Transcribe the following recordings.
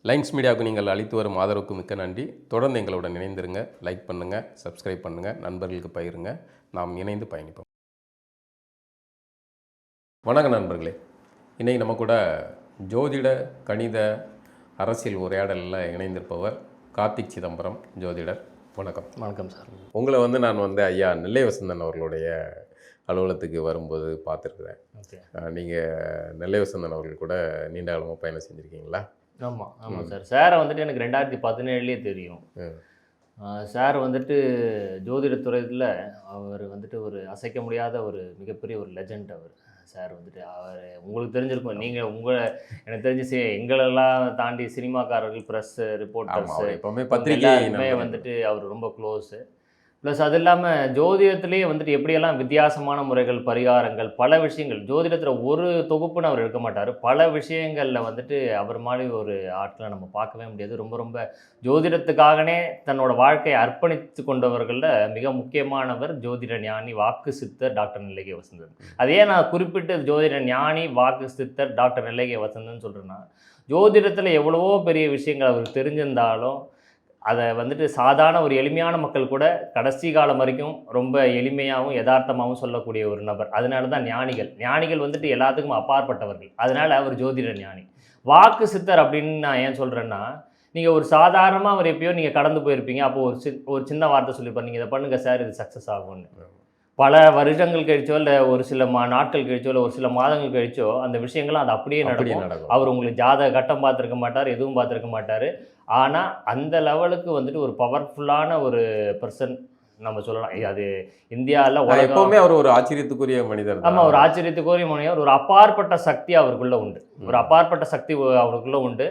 Lines மீடியாவுக்கு நீங்கள் அளித்து வரும் ஆதரவுக்கு மிக்க நன்றி. தொடர்ந்து எங்களுடன் இணைந்திருங்க. லைக் பண்ணுங்கள், சப்ஸ்கிரைப் பண்ணுங்கள், நண்பர்களுக்கு பகிருங்க. நாம் இணைந்து பயணிப்போம். வணக்கம் நண்பர்களே. இன்றைக்கி நம்ம கூட ஜோதிட, கணித, அரசியல் உரையாடலில் இணைந்திருப்பவர் கார்த்திக் சிதம்பரம் ஜோதிடர். வணக்கம். வணக்கம் சார். உங்களை நான் ஐயா நெல்லை வசந்தன் அவர்களுடைய அலுவலகத்துக்கு வரும்போது பார்த்துருக்குறேன். நீங்கள் நெல்லை வசந்தன் அவர்கள் கூட நீண்ட காலமாக பயணம் செஞ்சுருக்கீங்களா? ஆமாம் சார். சாரை எனக்கு 2017 தெரியும். சார் ஜோதிடத்துறையில் அவர் ஒரு அசைக்க முடியாத ஒரு மிகப்பெரிய ஒரு லெஜண்ட். சார் அவர் உங்களுக்கு தெரிஞ்சிருக்கும். நீங்கள் எனக்கு தெரிஞ்சு எங்களெல்லாம் தாண்டி சினிமாக்காரர்கள், ப்ரெஸ் ரிப்போர்ட்டர்ஸ், எப்போவுமே பத்திரிகை அவர் ரொம்ப க்ளோஸு. ப்ளஸ் அது இல்லாமல் ஜோதிடத்துலேயே எப்படியெல்லாம் வித்தியாசமான முறைகள், பரிகாரங்கள், பல விஷயங்கள் ஜோதிடத்தில் ஒரு தொகுப்புன்னு அவர் எடுக்க மாட்டார். பல விஷயங்களில் அவர் மாதிரி ஒரு ஆட்களை நம்ம பார்க்கவே முடியாது. ரொம்ப ரொம்ப ஜோதிடத்துக்காகனே தன்னோட வாழ்க்கையை அர்ப்பணித்து கொண்டவர்களில் மிக முக்கியமானவர் ஜோதிட ஞானி, வாக்கு சித்தர் டாக்டர் நெல்லை வசந்தன். அதே நான் குறிப்பிட்டு ஜோதிட ஞானி, வாக்கு சித்தர் டாக்டர் நெல்லை வசந்தன் சொல்கிறேன்னா, ஜோதிடத்தில் எவ்வளவோ பெரிய விஷயங்கள் அவருக்கு தெரிஞ்சிருந்தாலும் அதை சாதாரண ஒரு எளிமையான மக்கள் கூட கடைசி காலம் வரைக்கும் ரொம்ப எளிமையாகவும் யதார்த்தமாகவும் சொல்லக்கூடிய ஒரு நபர். அதனால தான் ஞானிகள் எல்லாத்துக்கும் அப்பாற்பட்டவர்கள். அதனால் அவர் ஜோதிட ஞானி. வாக்கு சித்தர் அப்படின்னு நான் ஏன் சொல்கிறேன்னா, நீங்கள் ஒரு சாதாரணமாக அவர் எப்பயோ நீங்கள் கடந்து போயிருப்பீங்க. அப்போது ஒரு சின்ன வார்த்தை சொல்லியிருப்பார், நீங்கள் இதை பண்ணுங்கள் சார், இது சக்ஸஸ் ஆகும்னு. பல வருடங்கள் கழிச்சோ, இல்லை ஒரு சில நாட்கள் கழிச்சோ, இல்லை ஒரு சில மாதங்கள் கழிச்சோ அந்த விஷயங்கள்லாம் அது அப்படியே நடக்கும். அவர் உங்களுக்கு ஜாதக கட்டம் பார்த்துருக்க மாட்டார், எதுவும் பார்த்துருக்க மாட்டார். ஆனால் அந்த லெவலுக்கு ஒரு பவர்ஃபுல்லான ஒரு பர்சன் நம்ம சொல்லலாம். அது இந்தியாவில் எப்பவுமே அவர் ஒரு ஆச்சரியத்துக்குரிய மனிதர். ஆமாம், ஒரு ஆச்சரியத்துக்குரிய மனிதர். ஒரு அப்பாற்பட்ட சக்தி அவருக்குள்ளே உண்டு. ஒரு அப்பாற்பட்ட சக்தி அவருக்குள்ளே உண்டு.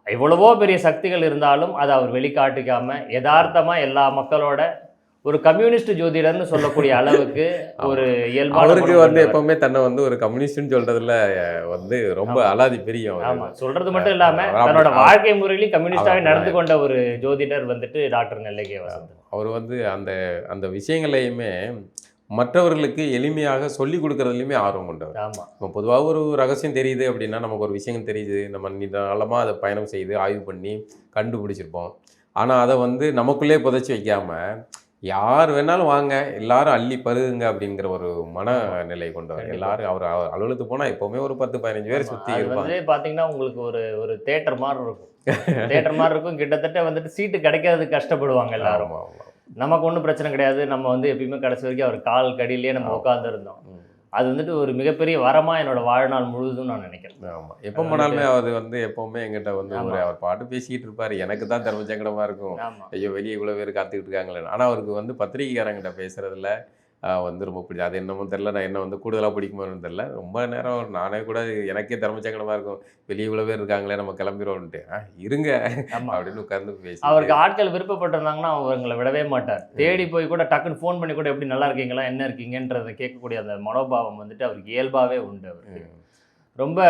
எவ்வளவோ பெரிய சக்திகள் இருந்தாலும் அதை அவர் வெளிக்காட்டிக்காமல் யதார்த்தமாக எல்லா மக்களோட ஒரு கம்யூனிஸ்ட் ஜோதிடர்னு சொல்லக்கூடிய அளவுக்கு ஒரு இயல்பான அவருக்கு எப்பவுமே தன்னை ஒரு கம்யூனிஸ்ட்னு சொல்றதுல ரொம்ப அலாதி பெரிய. ஆமா, சொல்றது மட்டும் இல்லாம தன்னோட வாழ்க்கை முறையிலையும் கம்யூனிஸ்டாவே நடந்து கொண்ட ஒரு ஜோதிடர் டாக்டர் நெல்லை வசந்தன். அவர் அந்த அந்த விஷயங்களையுமே மற்றவர்களுக்கு எளிமையாக சொல்லிக் கொடுக்கறதுலையுமே ஆர்வம் கொண்டவர். ஆமாம், இப்போ பொதுவாக ஒரு ரகசியம் தெரியுது அப்படின்னா, நமக்கு ஒரு விஷயம் தெரியுது, நம்ம நிதானமாக அதை பயணம் செய்து ஆய்வு பண்ணி கண்டுபிடிச்சிருப்போம். ஆனால் அதை நமக்குள்ளே புதைச்சி வைக்காமல் யார் வேணாலும் வாங்க, எல்லாரும் அள்ளி பருகுங்க அப்படிங்கிற ஒரு மனநிலை கொண்டவர். எல்லாரும் அவர் அலுவலகத்துக்கு போனால் எப்போவுமே ஒரு 10-15 பேர் சுற்றி இருப்பாங்க. பார்த்தீங்கன்னா உங்களுக்கு ஒரு தேட்டர் மாதிரி இருக்கும். தேட்டர் மாதிரி இருக்கும். கிட்டத்தட்ட சீட்டு கிடைக்கிறதுக்கு கஷ்டப்படுவாங்க எல்லாரும். நமக்கு ஒன்றும் பிரச்சனை கிடையாது. நம்ம எப்பயுமே கடைசி வரைக்கும் அவர் கால் கடியிலேயே நம்ம உட்காந்துருந்தோம். அது ஒரு மிகப்பெரிய வரமாக என்னோட வாழ்நாள் முழுதும் நான் நினைக்கிறேன். ஆமாம், எப்போ போனாலுமே அது எப்போவுமே எங்கிட்ட அவர் பாட்டு பேசிக்கிட்டு இருப்பார். எனக்கு தான் தர்மசங்கடமாக இருக்கும், ஐயோ வெளியே இவ்வளோ பேர் காத்துக்கிட்டு இருக்காங்களே. ஆனால் அவருக்கு பத்திரிகைக்காரங்கிட்ட பேசுகிறதுல ரொம்ப பிடிக்கும். அது என்னமோ தெரில, நான் என்ன கூடுதலாக பிடிக்குமோன்னு தெரில. ரொம்ப நேரம் நானே கூட எனக்கே தர்மசங்கடமாக இருக்கும், வெளியே இவ்வளோ பேர் இருக்காங்களே, நம்ம கிளம்பிடுவோன்ட்டு. இருங்க அப்படின்னு உட்கார்ந்து பேசி. அவருக்கு ஆட்கள் விருப்பப்பட்டிருந்தாங்கன்னா அவங்களை விடவே மாட்டார். தேடி போய் கூட டக்குன்னு ஃபோன் பண்ணி கூட எப்படி நல்லா இருக்கீங்களா, என்ன இருக்கீங்கன்றதை கேட்கக்கூடிய அந்த மனோபாவம் அவருக்கு இயல்பாகவே உண்டு. அவருக்கு ரொம்ப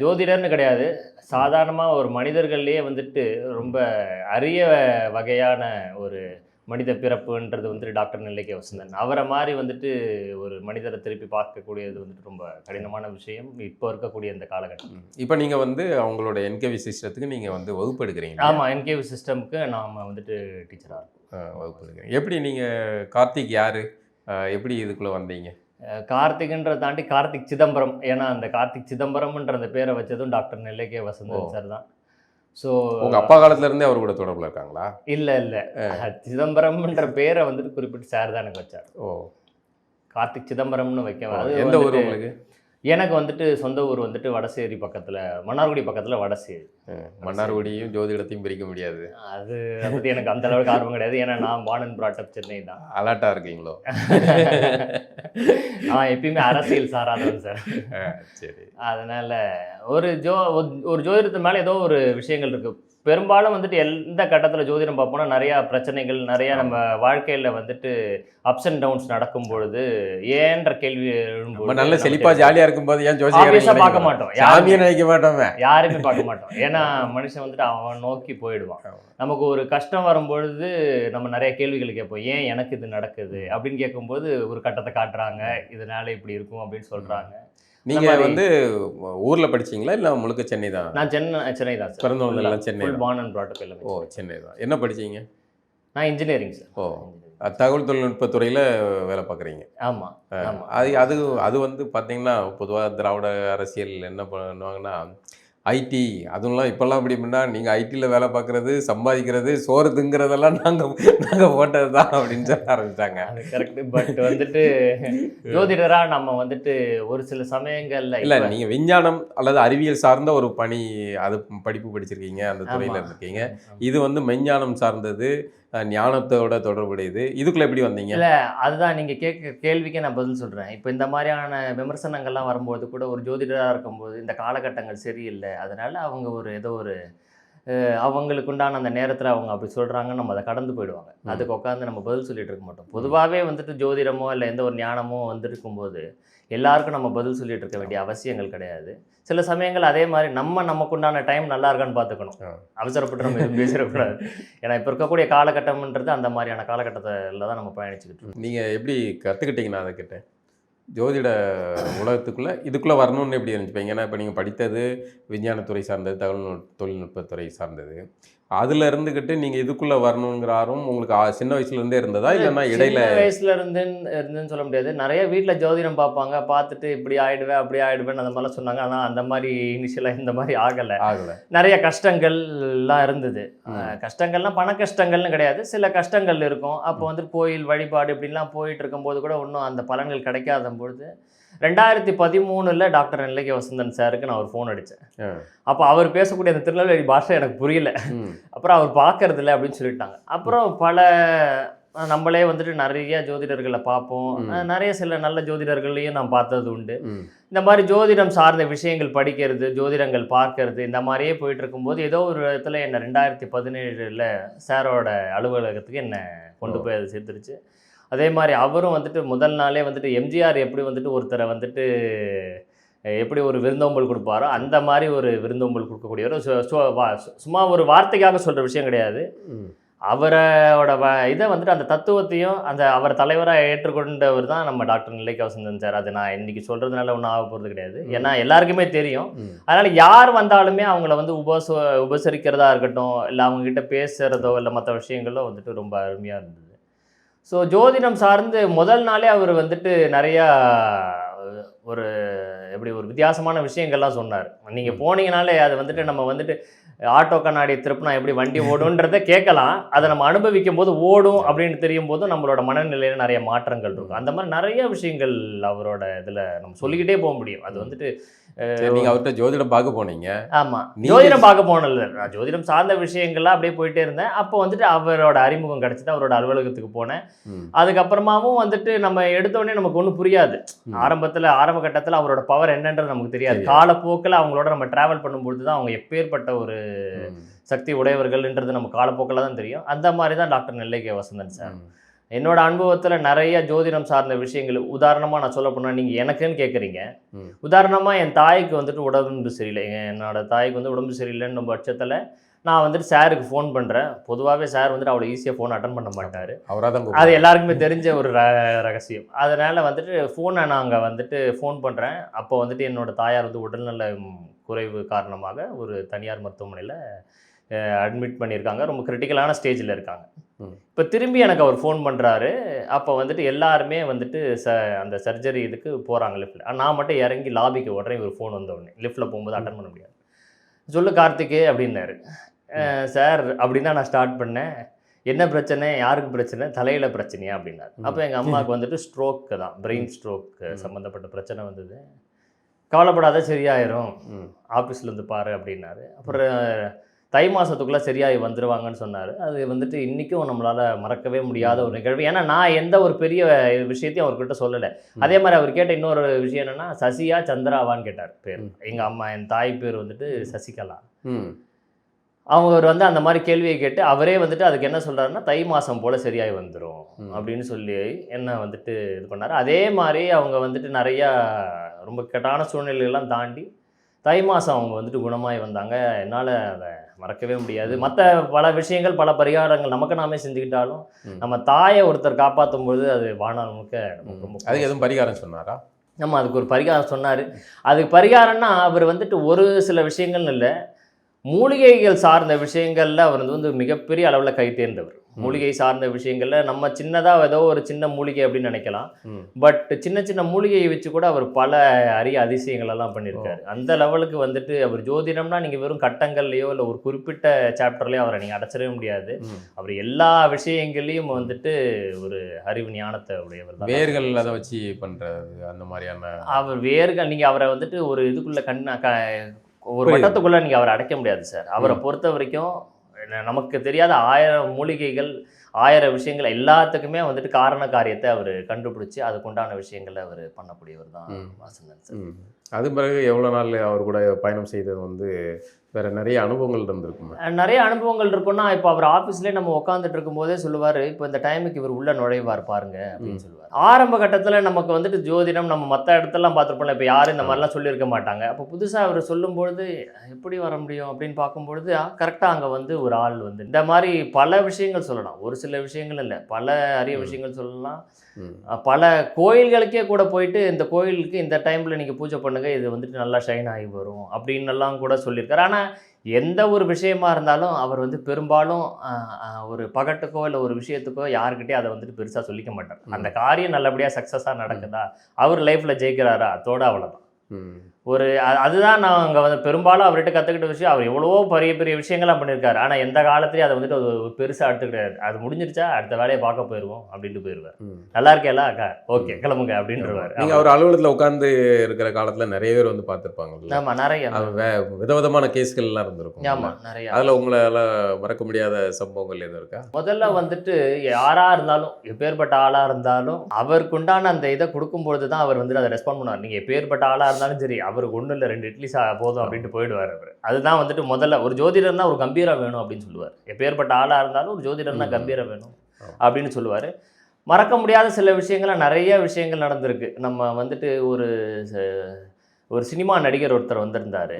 ஜோதிடர்னு கிடையாது, சாதாரணமாக ஒரு மனிதர்கள்லேயே ரொம்ப அரிய வகையான ஒரு மனித பிறப்புன்றது டாக்டர் நெல்லை வசந்தன். அவரை மாதிரி ஒரு மனிதரை திருப்பி பார்க்கக்கூடியது ரொம்ப கடினமான விஷயம் இப்போ இருக்கக்கூடிய இந்த காலகட்டம். இப்போ நீங்கள் அவங்களோட என்கேவி சிஸ்டத்துக்கு நீங்கள் வகுப்பு எடுக்கிறீங்க. ஆமாம், என்கேவி சிஸ்டமுக்கு நாம் டீச்சராக வகுப்பு எடுக்கிறீங்க. எப்படி நீங்கள் கார்த்திக் யார், எப்படி இதுக்குள்ளே வந்தீங்க? கார்த்திக்ன்றதை தாண்டி கார்த்திக் சிதம்பரம். ஏன்னா அந்த கார்த்திக் சிதம்பரம்ன்ற அந்த பேரை வச்சதும் டாக்டர் நெல்லை வசந்தன் சார் தான். ஸோ உங்கள் அப்பா காலத்துலேருந்தே அவர் கூட தொடர்பில் இருக்காங்களா? இல்லை, சிதம்பரம்ன்ற பேரை குறிப்பிட்டு சார் தான் எனக்கு வச்சார். ஓ, கார்த்திக் சிதம்பரம்னு வைக்க. எந்த ஊர் உங்களுக்கு? எனக்கு சொந்த ஊர் வடசேரி பக்கத்தில், மன்னார்குடி பக்கத்தில் வடசேரி. மன்னார்குடியும் ஜோதிடத்தையும் பிரிக்க முடியாது. அது பற்றி எனக்கு அந்த அளவுக்கு ஆர்வம் கிடையாது. ஏன்னா நான் born and brought up Chennai தான். அலர்ட்டாக இருக்கீங்களோ? எப்பயுமே அரசியல் சாராதவன் சார். சரி, அதனால் ஒரு ஜோதிடத்து மேலே ஏதோ ஒரு விஷயங்கள் இருக்குது. பெரும்பாலும் எந்த கட்டத்தில் ஜோதிடம் பார்ப்போம்னா நிறையா பிரச்சனைகள், நிறையா நம்ம வாழ்க்கையில் அப்ஸ் அண்ட் டவுன்ஸ் நடக்கும் பொழுது ஏன்ற கேள்வி எழும்போது, நல்ல செழிப்பா ஜாலியாக இருக்கும்போது ஏன் ஜோசியம் பார்க்க மாட்டோம், யாருமே நினைக்க மாட்டோம், யாருமே பார்க்க மாட்டோம். ஏன்னா மனுஷன் அவன் நோக்கி போயிடுவான். நமக்கு ஒரு கஷ்டம் வரும்பொழுது நம்ம நிறைய கேள்விகள் கேட்போம். ஏன் எனக்கு இது நடக்குது அப்படின்னு கேட்கும்போது ஒரு கட்டத்தை காட்டுறாங்க, இதனால இப்படி இருக்கும் அப்படின்னு சொல்கிறாங்க. நீங்க வந்து ஊர்ல படிச்சீங்களா இல்ல முழுக்க சென்னை தான்? நான் சென்னை தான் சார். பிறந்து வளர்ந்ததெல்லாம் சென்னை ஃபுல் தான். பார்ன் அண்ட் ப்ராட் அப் எல்லாமே. ஓ, சென்னை தான். என்ன படிச்சீங்க? நான் இன்ஜினியரிங் சார். ஓ, தகவல் தொழில்நுட்பத் துறையில வேலை பார்க்குறீங்க. ஆமா ஆமா. அது அது அது வந்து பார்த்தீங்கன்னா, பொதுவா திராவிட அரசியல் என்ன பண்ணுவாங்கன்னா, ஐடி அதுலாம் இப்போல்லாம் எப்படி அப்படின்னா, நீங்க ஐடில வேலை பார்க்குறது, சம்பாதிக்கிறது, சோறு திங்கிறதெல்லாம் நாங்க போட்டது தான் அப்படின்னு சொல்ல ஆரம்பிச்சாங்க. அது கரெக்ட். பட் வந்துட்டு ஜோதிடரா நம்ம வந்துட்டு ஒரு சில சமயங்கள்ல இல்ல, நீங்க விஞ்ஞானம் அல்லது அறிவியல் சார்ந்த ஒரு பணி, அது படிப்பு படிச்சிருக்கீங்க, அந்த துறையில இருக்கீங்க. இது வந்து மெஞ்ஞானம் சார்ந்தது, ஞானத்தோட தொடர்புடையது. இதுக்குள்ள எப்படி வந்தீங்க? இல்ல, அதுதான் நீங்க கேட்க கேள்விக்கே நான் பதில் சொல்றேன். இப்போ இந்த மாதிரியான விமர்சனங்கள்லாம் வரும்போது கூட ஒரு ஜோதிடரா இருக்கும்போது இந்த காலகட்டங்கள் சரியில்லை, அதனால அவங்க ஒரு ஏதோ ஒரு அவங்களுக்கு உண்டான அந்த நேரத்தில் அவங்க அப்படி சொல்கிறாங்கன்னு நம்ம அதை கடந்து போயிடுவாங்க. அதுக்கு உட்காந்து நம்ம பதில் சொல்லிட்டு இருக்க மாட்டோம். பொதுவாகவே வந்துட்டு ஜோதிடமோ இல்லை எந்த ஒரு ஞானமோ வந்துருக்கும்போது எல்லாருக்கும் நம்ம பதில் சொல்லிட்டு இருக்க வேண்டிய அவசியங்கள் கிடையாது. சில சமயங்கள் அதே மாதிரி நமக்குண்டான டைம் நல்லா இருக்கான்னு பார்த்துக்கணும். அவசரப்பட்டு நம்ம எதுவும் பேசிடக்கூடாது. ஏன்னா இப்போ இருக்கக்கூடிய காலகட்டம்ன்றது அந்த மாதிரியான காலகட்டத்தில் தான் நம்ம பயணிச்சுக்கிட்டு இருக்கோம். நீங்கள் எப்படி கற்றுக்கிட்டீங்கன்னா அதை கிட்ட ஜோதிட உலகத்துக்குள்ளே இதுக்குள்ளே வரணும்னு எப்படி நினச்சிப்பீங்க? ஏன்னா இப்போ நீங்கள் படித்தது விஞ்ஞானத்துறை சார்ந்தது, தகவல் தொழில்நுட்பத்துறை சார்ந்தது. அதில் இருந்துக்கிட்டு நீங்கள் இதுக்குள்ளே வரணுங்கிற ஆர்வம் உங்களுக்கு சின்ன வயசுலேருந்தே இருந்ததா, இல்லைன்னா இடையில? சின்ன வயசுல இருந்துன்னு சொல்ல முடியாது. நிறைய வீட்டில் ஜோதிடம் பார்ப்பாங்க, பார்த்துட்டு இப்படி ஆயிடுவேன் அப்படி ஆயிடுவேன்னு அந்த மாதிரிலாம் சொன்னாங்க. ஆனால் அந்த மாதிரி இனிஷியலாக இந்த மாதிரி ஆகலை. நிறைய கஷ்டங்கள்லாம் இருந்தது. கஷ்டங்கள்லாம் பண கஷ்டங்கள்னு கிடையாது, சில கஷ்டங்கள் இருக்கும். அப்போ வந்து கோயில் வழிபாடு இப்படின்லாம் போயிட்டு இருக்கும்போது கூட ஒன்றும் அந்த பலன்கள் கிடைக்காத பொழுது 2013 டாக்டர் நெல்லைக்கே வசந்தன் சாருக்கு நான் ஒரு ஃபோன் அடித்தேன். அப்போ அவர் பேசக்கூடிய அந்த திருநெல்வேலி பாஷை எனக்கு புரியல. அப்புறம் அவர் பார்க்கறது இல்லை அப்படின்னு சொல்லிட்டாங்க. அப்புறம் நம்மளே வந்துட்டு நிறைய ஜோதிடர்களை பார்ப்போம். நிறைய சில நல்ல ஜோதிடர்களையும் நான் பார்த்தது உண்டு. இந்த மாதிரி ஜோதிடம் சார்ந்த விஷயங்கள் படிக்கிறது, ஜோதிடங்கள் பார்க்கறது, இந்த மாதிரியே போயிட்டு இருக்கும்போது ஏதோ ஒரு இடத்துல என்னை 2017 சாரோட அலுவலகத்துக்கு என்னை கொண்டு போய் அதை சேர்த்துருச்சு. அதே மாதிரி அவரும் வந்துட்டு முதல் நாளே வந்துட்டு எம்ஜிஆர் எப்படி வந்துட்டு ஒருத்தரை வந்துட்டு எப்படி ஒரு விருந்தோம்பல் கொடுப்பாரோ அந்த மாதிரி ஒரு விருந்தோம்பல் கொடுக்கக்கூடியவர். சும்மா ஒரு வார்த்தைக்காக சொல்கிற விஷயம் கிடையாது. அவரோட இதை வந்துட்டு அந்த தத்துவத்தையும் அவர் தலைவராக ஏற்றுக்கொண்டவர் தான் நம்ம டாக்டர் நெல்லைக்கே வசந்தன் சார். அது நான் இன்னைக்கு சொல்கிறதுனால ஒன்றும் ஆக போகிறது கிடையாது, ஏன்னா எல்லாருக்குமே தெரியும். அதனால் யார் வந்தாலுமே அவங்கள வந்து உபசரிக்கிறதா இருக்கட்டும், இல்லை அவங்கக்கிட்ட பேசுகிறதோ இல்லை மற்ற விஷயங்களோ வந்துட்டு ரொம்ப அருமையாக இருந்தது. ஸோ ஜோதிடம் சார்ந்து முதல் நாளே அவர் வந்துட்டு நிறையா ஒரு ஒரு வித்தியாசமான விஷயங்கள்லாம் சொன்னார். நீங்கள் போனீங்கனாலே அது வந்துட்டு நம்ம வந்துட்டு ஆட்டோ கண்ணாடி திருப்பினா எப்படி வண்டி ஓடுன்றதை கேட்கலாம், அதை நம்ம அனுபவிக்கும் போது ஓடும் அப்படின்னு தெரியும் போதும் நம்மளோட மனநிலையில் நிறைய மாற்றங்கள் இருக்கும். அந்த மாதிரி நிறைய விஷயங்கள் அவரோட இதில் நம்ம சொல்லிக்கிட்டே போக முடியும். அது வந்துட்டு நீங்கள் அவர்கிட்ட ஜோதிடம் பார்க்க போனீங்க? ஆமாம், ஜோதிடம் பார்க்க போனதில்லை, நான் ஜோதிடம் சார்ந்த விஷயங்கள்லாம் அப்படியே போயிட்டே இருந்தேன். அப்போ வந்துட்டு அவரோட அறிமுகம் கிடச்சிட்டு அவரோட அலுவலகத்துக்கு போனேன். அதுக்கப்புறமாவும் வந்துட்டு நம்ம எடுத்தோடனே நமக்கு ஒன்றும் புரியாது. ஆரம்ப கட்டத்தில் அவரோட பவர் என்னன்றது நமக்கு தெரியாது. காலப்போக்கில் அவங்களோட நம்ம டிராவல் பண்ணும்பொழுது தான் அவங்க எப்பேற்பட்ட ஒரு சக்தி உடையவர்கள்ன்றது நம்ம காலப்போக்கில் தான் தெரியும். அந்த மாதிரி தான் டாக்டர் நெல்லைக்கே வசந்தன் சார். என்னோட அனுபவத்தில் நிறைய ஜோதிடம் சார்ந்த விஷயங்கள், உதாரணமாக நான் சொல்ல போனால், நீங்கள் எனக்குன்னு கேட்குறீங்க, உதாரணமாக என் தாய்க்கு வந்துட்டு உடம்பு சரியில்லை, என்னோட தாய்க்கு வந்து உடம்பு சரியில்லைன்னு பட்சத்தில் நான் வந்துட்டு சாருக்கு ஃபோன் பண்ணுறேன். பொதுவாகவே சார் வந்துட்டு அவ்வளோ ஈஸியாக ஃபோன் அட்டன் பண்ண மாட்டார், அது எல்லாருக்குமே தெரிஞ்ச ஒரு ரகசியம். அதனால் வந்துட்டு நாங்கள் வந்துட்டு ஃபோன் பண்ணுறேன். அப்போ வந்துட்டு என்னோட தாயார் வந்து உடல்நல குறைவு காரணமாக ஒரு தனியார் மருத்துவமனையில் அட்மிட் பண்ணியிருக்காங்க, ரொம்ப கிரிட்டிக்கலான ஸ்டேஜில் இருக்காங்க. இப்போ திரும்பி எனக்கு அவர் ஃபோன் பண்ணுறாரு. அப்போ வந்துட்டு எல்லாருமே வந்துட்டு அந்த சர்ஜரி இதுக்கு போகிறாங்க லிஃப்ட்டில். நான் மட்டும் இறங்கி லாபிக்கு உடனே ஒரு ஃபோன் வந்த உடனே லிஃப்ட்டில் போகும்போது அட்டன் பண்ண முடியாது. சொல்லு கார்த்திகே அப்படின்னாரு. சார் அப்படின்னு தான் நான் ஸ்டார்ட் பண்ணேன். என்ன பிரச்சனை, யாருக்கு பிரச்சனை, தலையில் பிரச்சனையா அப்படின்னாரு. அப்போ எங்கள் அம்மாவுக்கு வந்துட்டு ஸ்ட்ரோக்கு தான், பிரெயின் ஸ்ட்ரோக் சம்மந்தப்பட்ட பிரச்சனை வந்தது. கவலைப்படாத சரியாயிரும், ஆஃபீஸ்லேருந்து பாரு அப்படின்னாரு. அப்புறம் தை மாதத்துக்குள்ளே சரியாகி வந்துடுவாங்கன்னு சொன்னார். அது வந்துட்டு இன்றைக்கும் நம்மளால் மறக்கவே முடியாத ஒரு நிகழ்வு. ஏன்னா நான் எந்த ஒரு பெரிய விஷயத்தையும் அவர்கிட்ட சொல்லலை. அதே மாதிரி அவர் கேட்ட இன்னொரு விஷயம் என்னென்னா, சசியா சந்திராவான்னு கேட்டார் பேர். என் தாய் பேர் வந்துட்டு சசிகலா. அவர் வந்து அந்த மாதிரி கேள்வியை கேட்டு அவரே வந்துட்டு அதுக்கு என்ன சொல்கிறாருன்னா, தை மாதம் போல் சரியாகி வந்துடும் அப்படின்னு சொல்லி என்ன வந்துட்டு இது பண்ணார். அதே மாதிரி அவங்க வந்துட்டு நிறையா ரொம்ப கெட்டான சூழ்நிலைகள்லாம் தாண்டி தை மாதம் அவங்க வந்துட்டு குணமாகி வந்தாங்க. என்னால் அதை மறக்கவே முடியாது. மற்ற பல விஷயங்கள், பல பரிகாரங்கள் நமக்கு நாமே செஞ்சுக்கிட்டாலும் நம்ம தாயை ஒருத்தர் காப்பாற்றும் பொழுது அது வாழ்நாள் முழுக்க ரொம்ப. அதுக்கு எதுவும் பரிகாரம் சொன்னாரா? நம்ம அதுக்கு ஒரு பரிகாரம் சொன்னார். அதுக்கு பரிகாரம்னா அவர் வந்துட்டு ஒரு சில விஷயங்கள்னு இல்லை, மூலிகைகள் சார்ந்த விஷயங்கள்ல அவர் வந்து மிகப்பெரிய அளவில் கை தேர்ந்தவர். மூலிகை சார்ந்த விஷயங்கள்ல நம்ம சின்னதாக ஏதோ ஒரு சின்ன மூலிகை அப்படின்னு நினைக்கலாம், பட் சின்ன சின்ன மூலிகையை வச்சு கூட அவர் பல அரிய அதிசயங்கள் எல்லாம் பண்ணியிருக்காரு. அந்த லெவலுக்கு வந்துட்டு அவர் ஜோதிடம்னா நீங்கள் வெறும் கட்டங்கள்லையோ இல்லை ஒரு குறிப்பிட்ட சாப்டர்லையோ அவரை நீங்கள் அடைச்சிடவே முடியாது. அவர் எல்லா விஷயங்கள்லையும் வந்துட்டு ஒரு அறிவு ஞானத்தை உடையவர் தான். வேர்கள் அதை வச்சு பண்ணுறது அந்த மாதிரியான அவர் வேர்கள் நீங்கள் அவரை வந்துட்டு ஒரு இதுக்குள்ளே ஒரு வட்டத்துக்குள்ளே நீங்கள் அவரை அடைக்க முடியாது சார். அவரை பொறுத்த வரைக்கும் நமக்கு தெரியாத 1000 மூலிகைகள் 1000 விஷயங்கள் எல்லாத்துக்குமே வந்துட்டு காரண காரியத்தை அவர் கண்டுபிடிச்சி அதுக்குண்டான விஷயங்களை அவர் பண்ணக்கூடியவர் தான் வாசந்தன் சார். அது பிறகு எவ்வளோ நாள் அவர் கூட பயணம் செய்தது வந்து வேற நிறைய அனுபவங்கள் இருந்திருக்குமா? நிறைய அனுபவங்கள் இருக்குன்னா, இப்போ அவர் ஆஃபீஸ்லேயே நம்ம உட்காந்துட்டு இருக்கும்போதே சொல்லுவார், இப்போ இந்த டைமுக்கு இவர் உள்ள நுழைவார் பாருங்க அப்படின்னு சொல்லுவார். ஆரம்ப கட்டத்தில் நமக்கு வந்துட்டு ஜோதிடம் நம்ம மற்ற இடத்துலலாம் பார்த்துருப்போம்ல, இப்போ யாரும் இந்த மாதிரிலாம் சொல்லியிருக்க மாட்டாங்க. அப்போ புதுசாக அவர் சொல்லும்பொழுது எப்படி வர முடியும் அப்படின்னு பார்க்கும்பொழுது கரெக்டாக அங்கே வந்து ஒரு ஆள் வந்து இந்த மாதிரி பல விஷயங்கள் சொல்லலாம். ஒரு சில விஷயங்கள் இல்லை, பல அரிய விஷயங்கள் சொல்லலாம். பல கோயில்களுக்கே கூட போயிட்டு இந்த கோயிலுக்கு இந்த டைமில் நீங்கள் பூஜை பண்ணுங்கள், இது வந்துட்டு நல்லா ஷைன் ஆகி வரும் அப்படின்னெல்லாம் கூட சொல்லியிருக்காரு. ஆனால் எந்த ஒரு விஷயமா இருந்தாலும் அவர் வந்து பெரும்பாலும் ஒரு பகட்டுக்கோ இல்லை ஒரு விஷயத்துக்கோ யாருக்கிட்டே அதை வந்துட்டு பெருசாக சொல்லிக்க மாட்டார். அந்த காரியம் நல்லபடியாக சக்ஸஸாக நடக்குதா, அவர் லைஃப்பில் ஜெயிக்கிறாரா, அதோட அவ்வளோதான். ஒரு அதுதான் நான் அங்கே வந்து பெரும்பாலும் அவர்கிட்ட கற்றுக்கிட்ட விஷயம். அவர் எவ்வளவோ பெரிய பெரிய விஷயங்கள்லாம் பண்ணியிருக்காரு, ஆனால் எந்த காலத்துலேயும் அதை வந்துட்டு ஒரு பெருசாக எடுத்துக்கிட்டாரு. அது முடிஞ்சிருச்சா அடுத்த வேலையை பார்க்க போயிடுவோம் அப்படின்ட்டு போயிடுவார். நல்லா இருக்கேலா அக்கா, ஓகே கிளம்புங்க அப்படின்றவார். நீங்கள் அவர் அலுவலகத்தில் உட்காந்து இருக்கிற காலத்தில் நிறைய பேர் வந்து பார்த்துருப்பாங்க. ஆமாம், நிறைய விதவிதமான கேஸ்கள்லாம் இருந்திருக்கும். ஆமாம், நிறைய. அதில் உங்களால் மறக்க முடியாத சம்பவங்கள் எதுவும் இருக்கா? முதல்ல வந்துட்டு யாராக இருந்தாலும் எப்பேற்பட்ட ஆளாக இருந்தாலும் அவருக்குண்டான அந்த இதை கொடுக்கும்பொழுது தான் அவர் வந்துட்டு அதை ரெஸ்பாண்ட் பண்ணுவார். நீங்கள் எப்பேற்பட்ட ஆளாக இருந்தாலும் சரி, அவருக்கு ஒன்றும் இல்லை 2 இட்லி போதும் அப்படின்ட்டு போயிடுவார் அவர். அதுதான் வந்துட்டு முதல்ல ஒரு ஜோதிடர்னா ஒரு கம்பீரம் வேணும் அப்படின்னு சொல்லுவார். எப்பேற்பட்ட ஆளாக இருந்தாலும் ஒரு ஜோதிடர்னா கம்பீரம் வேணும் அப்படின்னு சொல்லுவார். மறக்க முடியாத சில விஷயங்கள்லாம் நிறைய விஷயங்கள் நடந்திருக்கு. நம்ம வந்துட்டு ஒரு சினிமா நடிகர் ஒருத்தர் வந்திருந்தார்.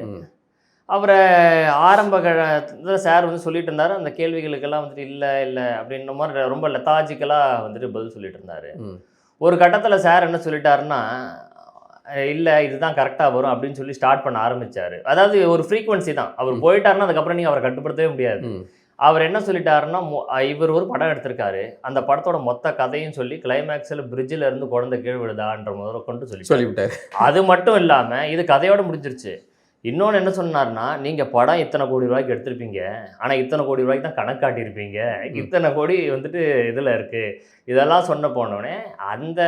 அவரை ஆரம்ப சார் வந்து சொல்லிட்டு இருந்தார், அந்த கேள்விகளுக்கெல்லாம் வந்துட்டு இல்லை இல்லை அப்படின்ற மாதிரி ரொம்ப லெத்தாஜிக்கலாக வந்துட்டு பதில் சொல்லிட்டு இருந்தார். ஒரு கட்டத்தில் சார் என்ன சொல்லிட்டாருன்னா, இல்லை இதுதான் கரெக்டாக வரும் அப்படின்னு சொல்லி ஸ்டார்ட் பண்ண ஆரம்பித்தார். அதாவது ஒரு ஃப்ரீக்வன்சி தான். அவர் போயிட்டாருன்னா அதுக்கப்புறம் நீங்கள் அவரை கட்டுப்படுத்தவே முடியாது. அவர் என்ன சொல்லிட்டாருன்னா, இவர் ஒரு படம் எடுத்திருக்காரு, அந்த படத்தோட மொத்த கதையும் சொல்லி கிளைமேக்ஸில் பிரிட்ஜில் இருந்து குழந்தை கீழ் விழுதான்ற முதல்ல கொண்டு சொல்லிவிட்டார். அது மட்டும் இல்லாமல் இது கதையோட முடிஞ்சிருச்சு. இன்னொன்று என்ன சொன்னார்னா, நீங்கள் படம் இத்தனை கோடி ரூபாய்க்கு எடுத்திருப்பீங்க, ஆனால் இத்தனை கோடி ரூபாய்க்கு தான் கணக்கு காட்டியிருப்பீங்க, இத்தனை கோடி வந்துட்டு இதில் இருக்குது, இதெல்லாம் சொன்ன போனோடனே அந்த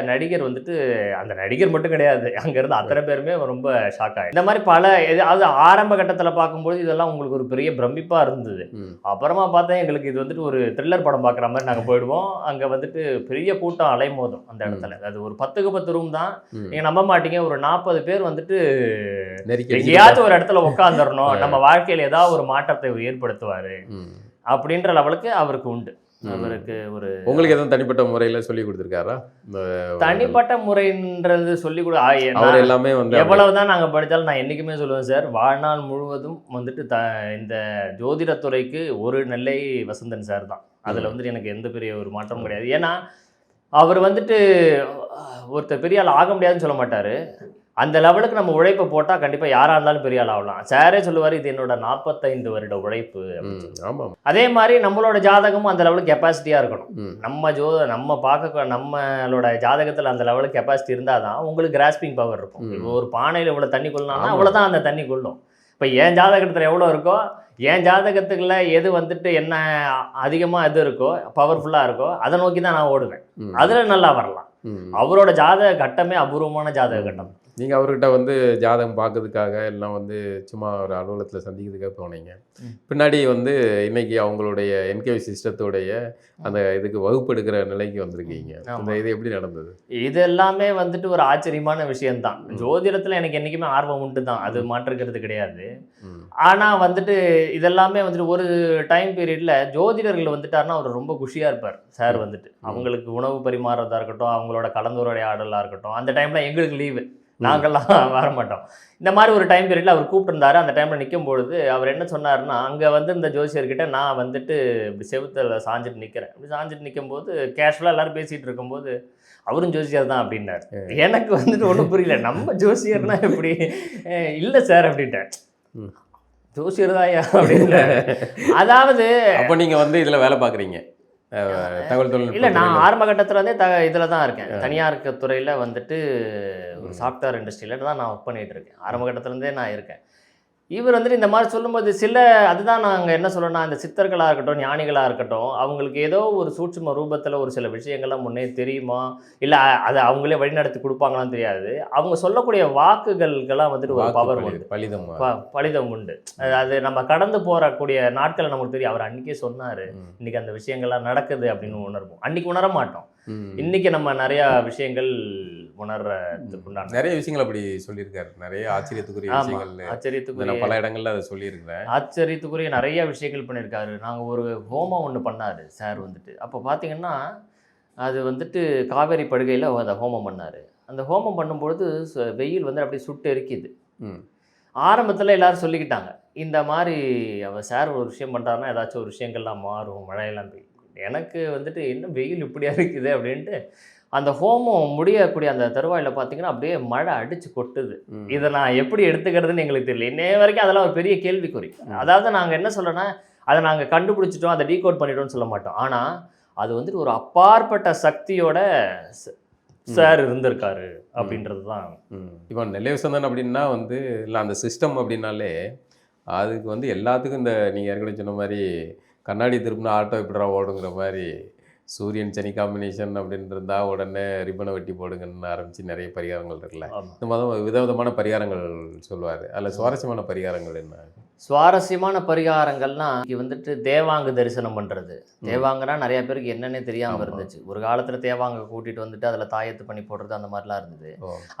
நடிகர் வந்துட்டு, அந்த நடிகர் மட்டும் கிடையாது, அங்கேருந்து அத்தனை பேருமே ரொம்ப ஷாக் ஆகி. இந்த மாதிரி பல அது ஆரம்ப கட்டத்தில் பார்க்கும்போது இதெல்லாம் உங்களுக்கு ஒரு பெரிய பிரமிப்பாக இருந்தது. அப்புறமா பார்த்தா எங்களுக்கு இது வந்துட்டு ஒரு த்ரில்லர் படம் பார்க்குற மாதிரி நாங்கள் போயிடுவோம். அங்கே வந்துட்டு பெரிய கூட்டம் அலைமோதும் அந்த இடத்துல. அது ஒரு 10க்கு 10 ரூம் தான். நீங்கள் நம்ப மாட்டீங்க, ஒரு 40 பேர் வந்துட்டு எங்கேயாச்சும் ஒரு இடத்துல உட்காந்துடணும், நம்ம வாழ்க்கையில் ஏதாவது ஒரு மாற்றத்தை ஏற்படுத்துவார் அப்படின்ற லெவலுக்கு அவருக்கு உண்டு. அவருக்கு ஒரு உங்களுக்கு எதுவும் தனிப்பட்ட முறையில் சொல்லி கொடுத்துருக்காரா? தனிப்பட்ட முறைன்றது சொல்லி கொடு எல்லாமே வந்து எவ்வளவுதான் நாங்கள் படித்தாலும் நான் என்றைக்குமே சொல்லுவேன் சார், வாழ்நாள் முழுவதும் வந்துட்டு இந்த ஜோதிடத்துறைக்கு ஒரு நெல்லை வசந்தன் சார் தான். அதில் வந்துட்டு எனக்கு எந்த பெரிய ஒரு மாற்றமும் கிடையாது. ஏன்னா அவர் வந்துட்டு ஒருத்தர் பெரிய ஆள் ஆக முடியாதுன்னு சொல்ல மாட்டார். அந்த லெவலுக்கு நம்ம உழைப்பை போட்டால் கண்டிப்பாக யாராக இருந்தாலும் பெரிய ஆள் ஆகலாம். சாரே சொல்லுவார், இது என்னோட 45 வருட உழைப்பு. ஆமாம். அதே மாதிரி நம்மளோட ஜாதகமும் அந்த லெவலுக்கு கெப்பாசிட்டியாக இருக்கணும். நம்ம பார்க்க நம்மளோட ஜாதகத்தில் அந்த லெவலுக்கு கெப்பாசிட்டி இருந்தால் தான் உங்களுக்கு கிராஸ்பிங் பவர் இருக்கும். இப்போ ஒரு பானையில் இவ்வளோ தண்ணி கொள்ளணும்னா அவ்வளோதான் அந்த தண்ணி கொள்ளும். இப்போ என் ஜாதகத்தில் எவ்வளோ இருக்கோ, என் ஜாதகத்துக்குள்ள எது வந்துட்டு என்ன அதிகமாக எது இருக்கோ, பவர்ஃபுல்லாக இருக்கோ, அதை நோக்கி தான் நான் ஓடுவேன். அதில் நல்லா வரலாம். அவரோட ஜாதக கட்டமே அபூர்வமான ஜாதக கட்டம். நீங்கள் அவர்கிட்ட வந்து ஜாதகம் பார்க்கறதுக்காக எல்லாம் வந்து சும்மா ஒரு அலுவலகத்தில் சந்திக்கிறதுக்காக போனீங்க. பின்னாடி வந்து இன்னைக்கு அவங்களுடைய என்கேவி சிஸ்டத்தோடைய அந்த இதுக்கு வகுப்பு எடுக்கிற நிலைக்கு வந்திருக்கீங்க. அந்த இது எப்படி நடந்தது? இது எல்லாமே வந்துட்டு ஒரு ஆச்சரியமான விஷயம்தான். ஜோதிடத்தில் எனக்கு என்றைக்குமே ஆர்வம் உண்டு தான், அது மாற்றுக்கிறது கிடையாது. ஆனால் வந்துட்டு இதெல்லாமே வந்துட்டு ஒரு டைம் பீரியடில் ஜோதிடர்கள் வந்துட்டாருன்னா அவர் ரொம்ப குஷியாக இருப்பார் சார். வந்துட்டு அவங்களுக்கு உணவு பரிமாறதாக இருக்கட்டும், அவங்களோட கலந்துரையாடலாக இருக்கட்டும், அந்த டைமில் எங்களுக்கு லீவு, நாங்கள்லாம் வர மாட்டோம். இந்த மாதிரி ஒரு டைம் பீரியடில் அவர் கூப்பிட்டுருந்தாரு. அந்த டைமில் நிற்கும் பொழுது அவர் என்ன சொன்னாருன்னா, அங்கே வந்து இந்த ஜோசியர்கிட்ட நான் வந்துட்டு இப்படி செவுத்துல சாஞ்சிட்டு நிற்கிறேன். இப்படி சாஞ்சிட்டு நிற்கும்போது கேஷுவலாக எல்லாரும் பேசிகிட்டு இருக்கும்போது அவரும் ஜோசியர் தான் அப்படின்னாரு. எனக்கு வந்துட்டு ஒன்றும் புரியல. நம்ம ஜோசியர்னா எப்படி? இல்லை சார் அப்படின்ட்டேன். ஜோசியர் தாயா அப்படின்னு. அதாவது அப்போ நீங்கள் வந்து இதில் வேலை பார்க்குறீங்க தகவல் தொழில்நுட்பம்? இல்லை, நான் ஆரம்ப கட்டத்துலேருந்தே இதில் தான் இருக்கேன். தனியார் துறையில் வந்துட்டு ஒரு சாஃப்ட்வேர் இண்டஸ்ட்ரியில் தான் நான் ஒர்க் பண்ணிகிட்டு இருக்கேன். ஆரம்ப கட்டத்துலேருந்தே நான் இருக்கேன். இவர் வந்துட்டு இந்த மாதிரி சொல்லும்போது அதுதான் நாங்கள் என்ன சொல்லணும்னா, இந்த சித்தர்களாக இருக்கட்டும், ஞானிகளாக இருக்கட்டும், அவங்களுக்கு ஏதோ ஒரு சூட்சும ரூபத்தில் ஒரு சில விஷயங்கள்லாம் முன்னே தெரியுமா, இல்லை அதை அவங்களே வழிநடத்தி கொடுப்பாங்களான்னு தெரியாது. அவங்க சொல்லக்கூடிய வாக்குகளுக்கெல்லாம் வந்துட்டு ஒரு பவர் உண்டு, பலிதம் உண்டு. அது நம்ம கடந்து போகக்கூடிய நாட்களை நமக்கு தெரியும். அவர் அன்றைக்கே சொன்னார், இன்றைக்கி அந்த விஷயங்கள்லாம் நடக்குது அப்படின்னு உணர்வோம். அன்றைக்கி உணர மாட்டோம். இன்னைக்கு நம்ம நிறையா விஷயங்கள் உணர்றதுக்குண்டான நிறைய விஷயங்கள் அப்படி சொல்லியிருக்காரு. நிறைய ஆச்சரியத்துக்குரிய விஷயங்கள், ஆச்சரியத்துக்குரிய பல இடங்கள்ல அதை சொல்லியிருக்கிறேன். ஆச்சரியத்துக்குரிய நிறைய விஷயங்கள் பண்ணியிருக்காரு. நாங்கள் ஒரு ஹோமம் ஒன்று பண்ணார் சார் வந்துட்டு. அப்போ பார்த்தீங்கன்னா அது வந்துட்டு காவேரி படுகையில் அந்த ஹோமம் பண்ணார். அந்த ஹோமம் பண்ணும்பொழுது வெயில் வந்து அப்படியே சுட்டு எரிக்குது. ஆரம்பத்தில் எல்லாரும் சொல்லிக்கிட்டாங்க, இந்த மாதிரி அவர் சார் ஒரு விஷயம் பண்ணுறாருன்னா ஏதாச்சும் ஒரு விஷயங்கள்லாம் மாறும், மழையெல்லாம் பெய்யும். எனக்கு வந்துட்டு என்ன வெயில் இப்படியா இருக்குது அப்படின்ட்டு அந்த ஹோமம் முடியக்கூடிய அந்த தருவாயில் பார்த்தீங்கன்னா அப்படியே மழை அடித்து கொட்டுது. இதை நான் எப்படி எடுத்துக்கிறதுன்னு எங்களுக்கு தெரியல. இன்னைய வரைக்கும் அதெல்லாம் ஒரு பெரிய கேள்விக்குறி. அதாவது நாங்கள் என்ன சொல்லணும்னா, அதை நாங்கள் கண்டுபிடிச்சிட்டோம், அதை டீகோட் பண்ணிட்டோம்னு சொல்ல மாட்டோம். ஆனால் அது வந்துட்டு ஒரு அப்பாற்பட்ட சக்தியோட சார் இருந்திருக்காரு அப்படின்றது தான். இப்போ நெல்லை வசந்தன் அப்படின்னா வந்து இல்லை அந்த சிஸ்டம் அப்படின்னாலே அதுக்கு வந்து எல்லாத்துக்கும் இந்த நீங்கள் ஏற்கனவே சொன்ன மாதிரி கண்ணாடி திருப்பினா ஆட்டோ இப்படிடா ஓடுங்கிற மாதிரி சூரியன் சனி காம்பினேஷன் அப்படின்னு இருந்தால் உடனே ரிப்பனை வெட்டி போடுங்கன்னு ஆரம்பித்து நிறைய பரிகாரங்கள் இருக்குல்ல. இந்த மாதிரி விதவிதமான பரிகாரங்கள் சொல்லுவார். அதில் சுவாரஸ்யமான பரிகாரங்கள் என்ன? சுவாரஸ்யமான பரிகாரங்கள்னால் இங்கே வந்துட்டு தேவாங்கு தரிசனம் பண்ணுறது. தேவாங்கன்னா நிறைய பேருக்கு என்னென்னே தெரியாமல் இருந்துச்சு. ஒரு காலத்தில் தேவாங்க கூட்டிகிட்டு வந்துட்டு அதில் தாயத்து பண்ணி போடுறது அந்த மாதிரிலாம் இருந்தது.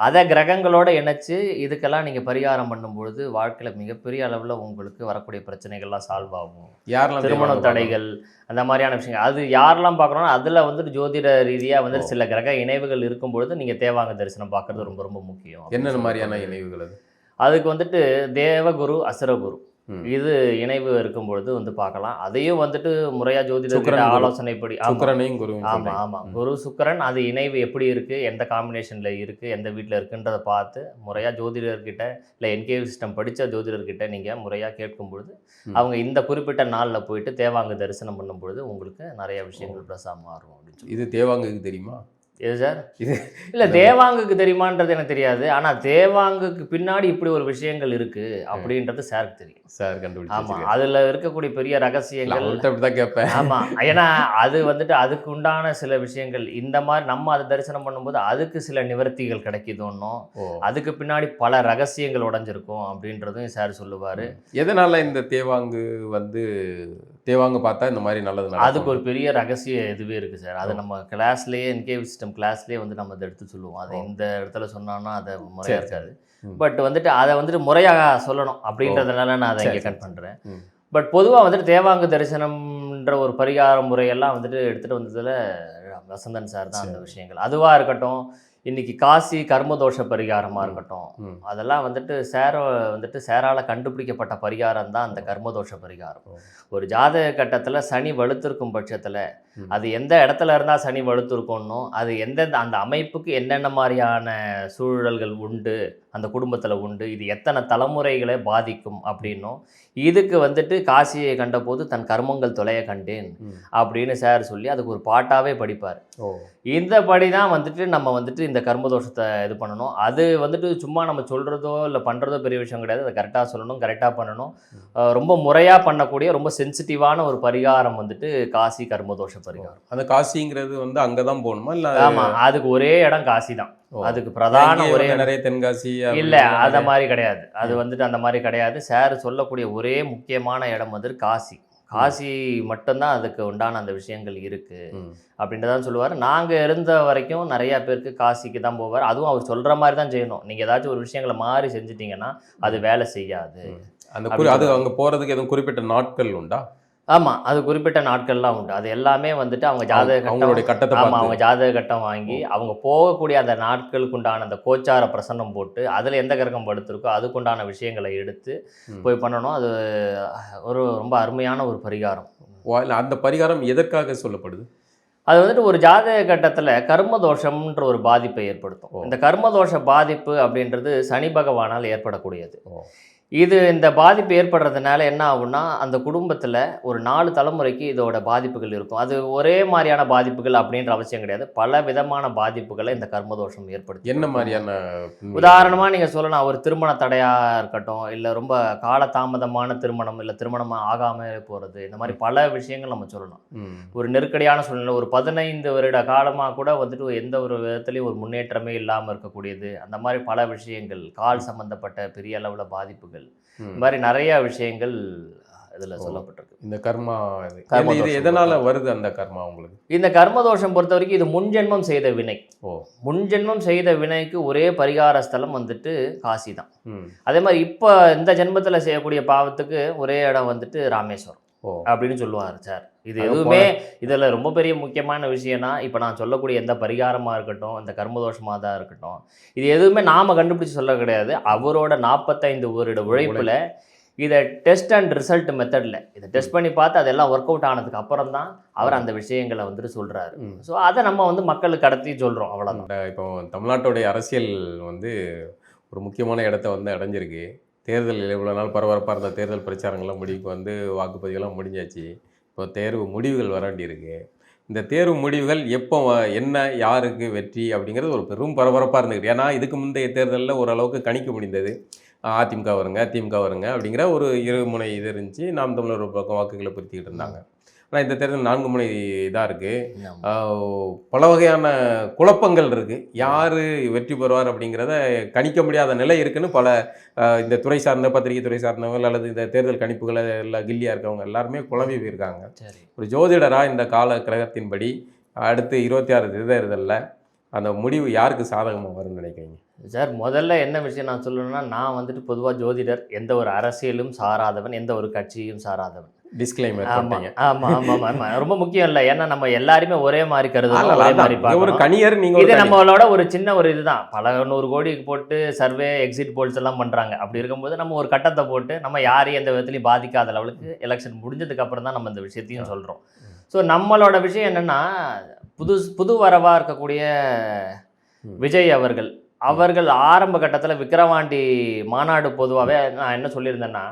அதை கிரகங்களோட இணைச்சு இதுக்கெல்லாம் நீங்கள் பரிகாரம் பண்ணும்பொழுது வாழ்க்கையில் மிகப்பெரிய அளவில் உங்களுக்கு வரக்கூடிய பிரச்சனைகள்லாம் சால்வ் ஆகும். யாரெல்லாம் திருமண தடைகள் அந்த மாதிரியான விஷயங்கள் அது யாரெல்லாம் பார்க்குறோன்னா அதில் வந்துட்டு ஜோதிட ரீதியாக வந்துட்டு சில கிரக இணைவுகள் இருக்கும்பொழுது நீங்கள் தேவாங்க தரிசனம் பார்க்குறது ரொம்ப ரொம்ப முக்கியம். என்னென்ன மாதிரியான இணைவுகள்? அதுக்கு வந்துட்டு தேவகுரு அசுரகுரு இது இணைவு இருக்கும்பொழுது வந்து பார்க்கலாம். அதையும் வந்துட்டு முறையாக ஜோதிட ஆலோசனைப்படி குரு சுக்கரன் அது இணைவு எப்படி இருக்குது, எந்த காம்பினேஷனில் இருக்குது, எந்த வீட்டில் இருக்குன்றதை பார்த்து முறையாக ஜோதிடர்கிட்ட இல்லை என்கேவி சிஸ்டம் படித்த ஜோதிடர்கிட்ட நீங்கள் முறையாக கேட்கும்பொழுது அவங்க இந்த குறிப்பிட்ட நாளில் போயிட்டு தேவாங்கு தரிசனம் பண்ணும்பொழுது உங்களுக்கு நிறைய விஷயங்கள் ப்ளஸ்ஸாக மாறும் அப்படின்னு சொல்லி. இது தேவாங்குக்கு தெரியுமா? எது சார்? இது இல்லை, தேவாங்குக்கு தெரியுமான்றது எனக்கு தெரியாது. ஆனால் தேவாங்குக்கு பின்னாடி இப்படி ஒரு விஷயங்கள் இருக்குது அப்படின்றது சாருக்கு தெரியும். சார் கண்டுபிடிச்சு. ஆமாம், அதில் இருக்கக்கூடிய பெரிய ரகசியங்கள் தான் கேட்பேன். ஆமாம், ஏன்னா அது வந்துட்டு அதுக்கு உண்டான சில விஷயங்கள் இந்த மாதிரி நம்ம அதை தரிசனம் பண்ணும்போது அதுக்கு சில நிவர்த்திகள் கிடைக்குதோன்னும், அதுக்கு பின்னாடி பல ரகசியங்கள் உடஞ்சிருக்கும் அப்படின்றதும் சார் சொல்லுவார். எதனால் இந்த தேவாங்கு வந்து தேவாங்க பார்த்தா இந்த மாதிரி நல்லது? அதுக்கு ஒரு பெரிய ரகசிய இதுவே இருக்குது சார். அது நம்ம கிளாஸ்லேயே என்கேவி சிஸ்டம் கிளாஸ்லேயே வந்து நம்ம அதை எடுத்து சொல்லுவோம். அதை இந்த இடத்துல சொன்னோன்னா அதை முறையாக இருக்காது. பட் வந்துட்டு அதை வந்துட்டு முறையாக சொல்லணும் அப்படின்றதுனால நான் அதை இங்கே கட் பண்ணுறேன். பட் பொதுவாக வந்துட்டு தேவாங்கு தரிசனம்ன்ற ஒரு பரிகார முறையெல்லாம் வந்துட்டு எடுத்துகிட்டு வந்ததில் வசந்தன் சார் தான் அந்த விஷயங்கள். அதுவாக இருக்கட்டும், இன்றைக்கி காசி கர்மதோஷ பரிகாரமாக இருக்கட்டும், அதெல்லாம் வந்துட்டு சேரால் கண்டுபிடிக்கப்பட்ட பரிகாரம் தான் அந்த கர்மதோஷ பரிகாரம். ஒரு ஜாதக கட்டத்தில் சனி வலுத்திருக்கும் பட்சத்தில் அது எந்த இடத்துல இருந்தால் சனி வலுத்திருக்கணும், அது எந்தெந்த அந்த அமைப்புக்கு என்னென்ன மாதிரியான சூழல்கள் உண்டு அந்த குடும்பத்தில் உண்டு, இது எத்தனை தலைமுறைகளை பாதிக்கும் அப்படின்னும், இதுக்கு வந்துட்டு காசியை கண்டபோது தன் கர்மங்கள் தொலைய கண்டேன் அப்படின்னு சார் சொல்லி அதுக்கு ஒரு பாட்டாகவே படிப்பார். இந்த படி தான் வந்துட்டு நம்ம வந்துட்டு இந்த கர்மதோஷத்தை இது பண்ணணும். அது வந்துட்டு சும்மா நம்ம சொல்கிறதோ இல்லை பண்ணுறதோ பெரிய விஷயம் கிடையாது. அதை கரெக்டாக சொல்லணும், கரெக்டாக பண்ணணும். ரொம்ப முறையாக பண்ணக்கூடிய ரொம்ப சென்சிட்டிவான ஒரு பரிகாரம் வந்துட்டு காசி கர்மதோஷ பரிகாரம். அந்த காசிங்கிறது வந்து அங்கே தான் போகணுமா இல்லை? ஆமாம், அதுக்கு ஒரே இடம் காசி தான். அதுக்கு பிரதான ஒரே நிறைய தென்காசி இல்லை, அந்த மாதிரி கிடையாது. அது வந்துட்டு அந்த மாதிரி கிடையாது. சார் சொல்லக்கூடிய ஒரே முக்கியமான இடம் வந்துட்டு காசி. காசி மட்டும்தான் அதுக்கு உண்டான அந்த விஷயங்கள் இருக்குது அப்படின்றதான் சொல்லுவார். நாங்கள் இருந்த வரைக்கும் நிறையா பேருக்கு காசிக்கு தான் போவார். அதுவும் அவர் சொல்கிற மாதிரி தான் செய்யணும். நீங்கள் ஏதாச்சும் ஒரு விஷயங்களை மாறி செஞ்சிட்டிங்கன்னா அது வேலை செய்யாது. அது அங்கே போகிறதுக்கு எதுவும் குறிப்பிட்ட நாட்கள் உண்டா? ஆமாம், அது குறிப்பிட்ட நாட்கள்லாம் உண்டு. அது எல்லாமே வந்துட்டு அவங்க ஜாதக கட்டம், அவங்களுடைய கட்டத்தை ஆமாம், பார்த்து. அவங்க ஜாதக கட்டம் வாங்கி அவங்க போகக்கூடிய அந்த நாட்களுக்கு உண்டான அந்த கோச்சார பிரசன்னம் போட்டு அதில் எந்த கிரகம் படுத்திருக்கோ அதுக்குண்டான விஷயங்களை எடுத்து போய் பண்ணணும். அது ரொம்ப அருமையான ஒரு பரிகாரம். இல்ல, அந்த பரிகாரம் எதற்காக சொல்லப்படுது? அது வந்துட்டு ஒரு ஜாதக கட்டத்தில் கர்மதோஷம்ன்ற ஒரு பாதிப்பை ஏற்படுத்தும். இந்த கர்மதோஷ பாதிப்பு அப்படின்றது சனி பகவானால் ஏற்படக்கூடியது. இந்த பாதிப்பு ஏற்படுறதுனால என்ன ஆகும்னா, அந்த குடும்பத்தில் ஒரு 4 தலைமுறைக்கு இதோட பாதிப்புகள் இருக்கும். அது ஒரே மாதிரியான பாதிப்புகள் அப்படின்ற அவசியம் கிடையாது. பல விதமான பாதிப்புகளை இந்த கர்மதோஷம் ஏற்படுத்தும். என்ன மாதிரியான? உதாரணமாக நீங்கள் சொல்லலாம், ஒரு திருமண தடையாக இருக்கட்டும், இல்லை ரொம்ப காலதாமதமான திருமணம், இல்லை திருமணம் ஆகாமல் போகிறது, இந்த மாதிரி பல விஷயங்கள் நம்ம சொல்லலாம். ஒரு நெருக்கடியான சூழ்நிலை, ஒரு 15 வருட காலமாக கூட வந்துட்டு எந்த ஒரு விதத்துலையும் ஒரு முன்னேற்றமே இல்லாமல் இருக்கக்கூடியது, அந்த மாதிரி பல விஷயங்கள், கால் சம்பந்தப்பட்ட பெரிய அளவில் பாதிப்புகள், இந்த மாதிரி நிறைய விஷயங்கள் இதில் சொல்லப்பட்டிருக்கு. இந்த கர்மா இது எதனால வருது? அந்த கர்மா உங்களுக்கு இந்த கர்மதோஷம் பொறுத்த வரைக்கும் இது முன்ஜென்மம் செய்த வினை. முன்ஜென்மம் செய்த வினைக்கு ஒரே பரிகார ஸ்தலம் வந்துட்டு காசி தான். அதே மாதிரி இப்போ இந்த ஜென்மத்தில் செய்யக்கூடிய பாவத்துக்கு ஒரே இடம் வந்துட்டு ராமேஸ்வரம் அப்படின்னு சொல்லுவார் சார். இது எதுவுமே இதில் ரொம்ப பெரிய முக்கியமான விஷயம்னா, இப்போ நான் சொல்லக்கூடிய எந்த பரிகாரமாக இருக்கட்டும், இந்த கர்மதோஷமாக தான் இருக்கட்டும், இது எதுவுமே நாம் கண்டுபிடிச்சி சொல்ல கிடையாது. அவரோட 45 வருட உழைப்பில் இதை டெஸ்ட் அண்ட் ரிசல்ட் மெத்தடில் இதை டெஸ்ட் பண்ணி பார்த்து அதெல்லாம் ஒர்க் அவுட் ஆனதுக்கு அப்புறம் தான் அவர் அந்த விஷயங்களை வந்துட்டு சொல்கிறாரு. ஸோ அதை நம்ம வந்து மக்களுக்கு கடத்தி சொல்கிறோம், அவ்வளோதான். இப்போ தமிழ்நாட்டுடைய அரசியல் வந்து ஒரு முக்கியமான இடத்த வந்து அடைஞ்சிருக்கு. தேர்தலில் இவ்வளோ நாள் பரபரப்பாக இருந்த தேர்தல் பிரச்சாரங்கள்லாம் முடிவுக்கு வந்து வாக்குப்பதிவெல்லாம் முடிஞ்சாச்சு. இப்போ தேர்வு முடிவுகள் வர வேண்டியிருக்கு. இந்த தேர்வு முடிவுகள் எப்போ என்ன யாருக்கு வெற்றி அப்படிங்கிறது ஒரு பெரும் பரபரப்பாக இருந்துக்கிட்டு, ஏன்னா இதுக்கு முந்தைய தேர்தலில் ஓரளவுக்கு கணிக்க முடிந்தது. அதிமுக வருங்க, திமுக வருங்க அப்படிங்கிற ஒரு இருமுனை இது இருந்துச்சு. நாம் தமிழர் ஒரு பக்கம் வாக்குகளை பிரித்திக்கிட்டு இருந்தாங்க. ஆனால் இந்த தேர்தல் 4 முனை இதாக இருக்குது. பல வகையான குழப்பங்கள் இருக்குது. யார் வெற்றி பெறுவார் அப்படிங்கிறத கணிக்க முடியாத நிலை இருக்குன்னு பல இந்த துறை சார்ந்த பத்திரிகை துறை சார்ந்தவங்க அல்லது இந்த தேர்தல் கணிப்புகளை எல்லாம் கில்லியாக இருக்கவங்க எல்லாருமே குழம்பி போயிருக்காங்க. ஒரு ஜோதிடராக இந்த கால கிரகத்தின்படி அடுத்து 26 தேர்தலில் அந்த முடிவு யாருக்கு சாதகமாக வரும்னு நினைக்கிறீங்க சார்? முதல்ல என்ன விஷயம் நான் சொல்லணும்னா, நான் வந்துட்டு பொதுவாக ஜோதிடர், எந்த ஒரு அரசியலும் சாராதவன், எந்த ஒரு கட்சியும் சாராதவன். டிஸ்க்ளைமர். ஆமாம் ஆமாம் ஆமாம் ஆமாம், ரொம்ப முக்கியம் இல்லை. ஏன்னா நம்ம எல்லாருமே ஒரே மாதிரி கருதுறோம், ஒரே மாதிரி ஒரு கணியர். நீங்கள் இது நம்மளோட ஒரு சின்ன ஒரு இதுதான். பல 100 கோடிக்கு போட்டு சர்வே எக்ஸிட் போல்ஸ் எல்லாம் பண்ணுறாங்க. அப்படி இருக்கும்போது நம்ம ஒரு கட்டத்தை போட்டு நம்ம யாரையும் எந்த விதத்துலையும் பாதிக்காத லெவலுக்கு எலெக்ஷன் முடிஞ்சதுக்கு அப்புறம் தான் நம்ம இந்த விஷயத்தையும் சொல்கிறோம். ஸோ நம்மளோட விஷயம் என்னென்னா, புது வரவாக இருக்கக்கூடிய விஜய் அவர்கள் ஆரம்ப கட்டத்தில் விக்கிரவாண்டி மாநாடு பொதுவாகவே நான் என்ன சொல்லியிருந்தேன்னா,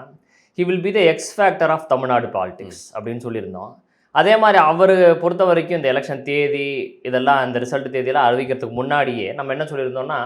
he will be the X factor of Tamil Nadu politics அப்படின்னு சொல்லியிருந்தோம். அதே மாதிரி அவர் பொறுத்த வரைக்கும் இந்த எலெக்ஷன் தேதி இதெல்லாம் இந்த ரிசல்ட் தேதியெல்லாம் அறிவிக்கிறதுக்கு முன்னாடியே நம்ம என்ன சொல்லியிருந்தோம்னா,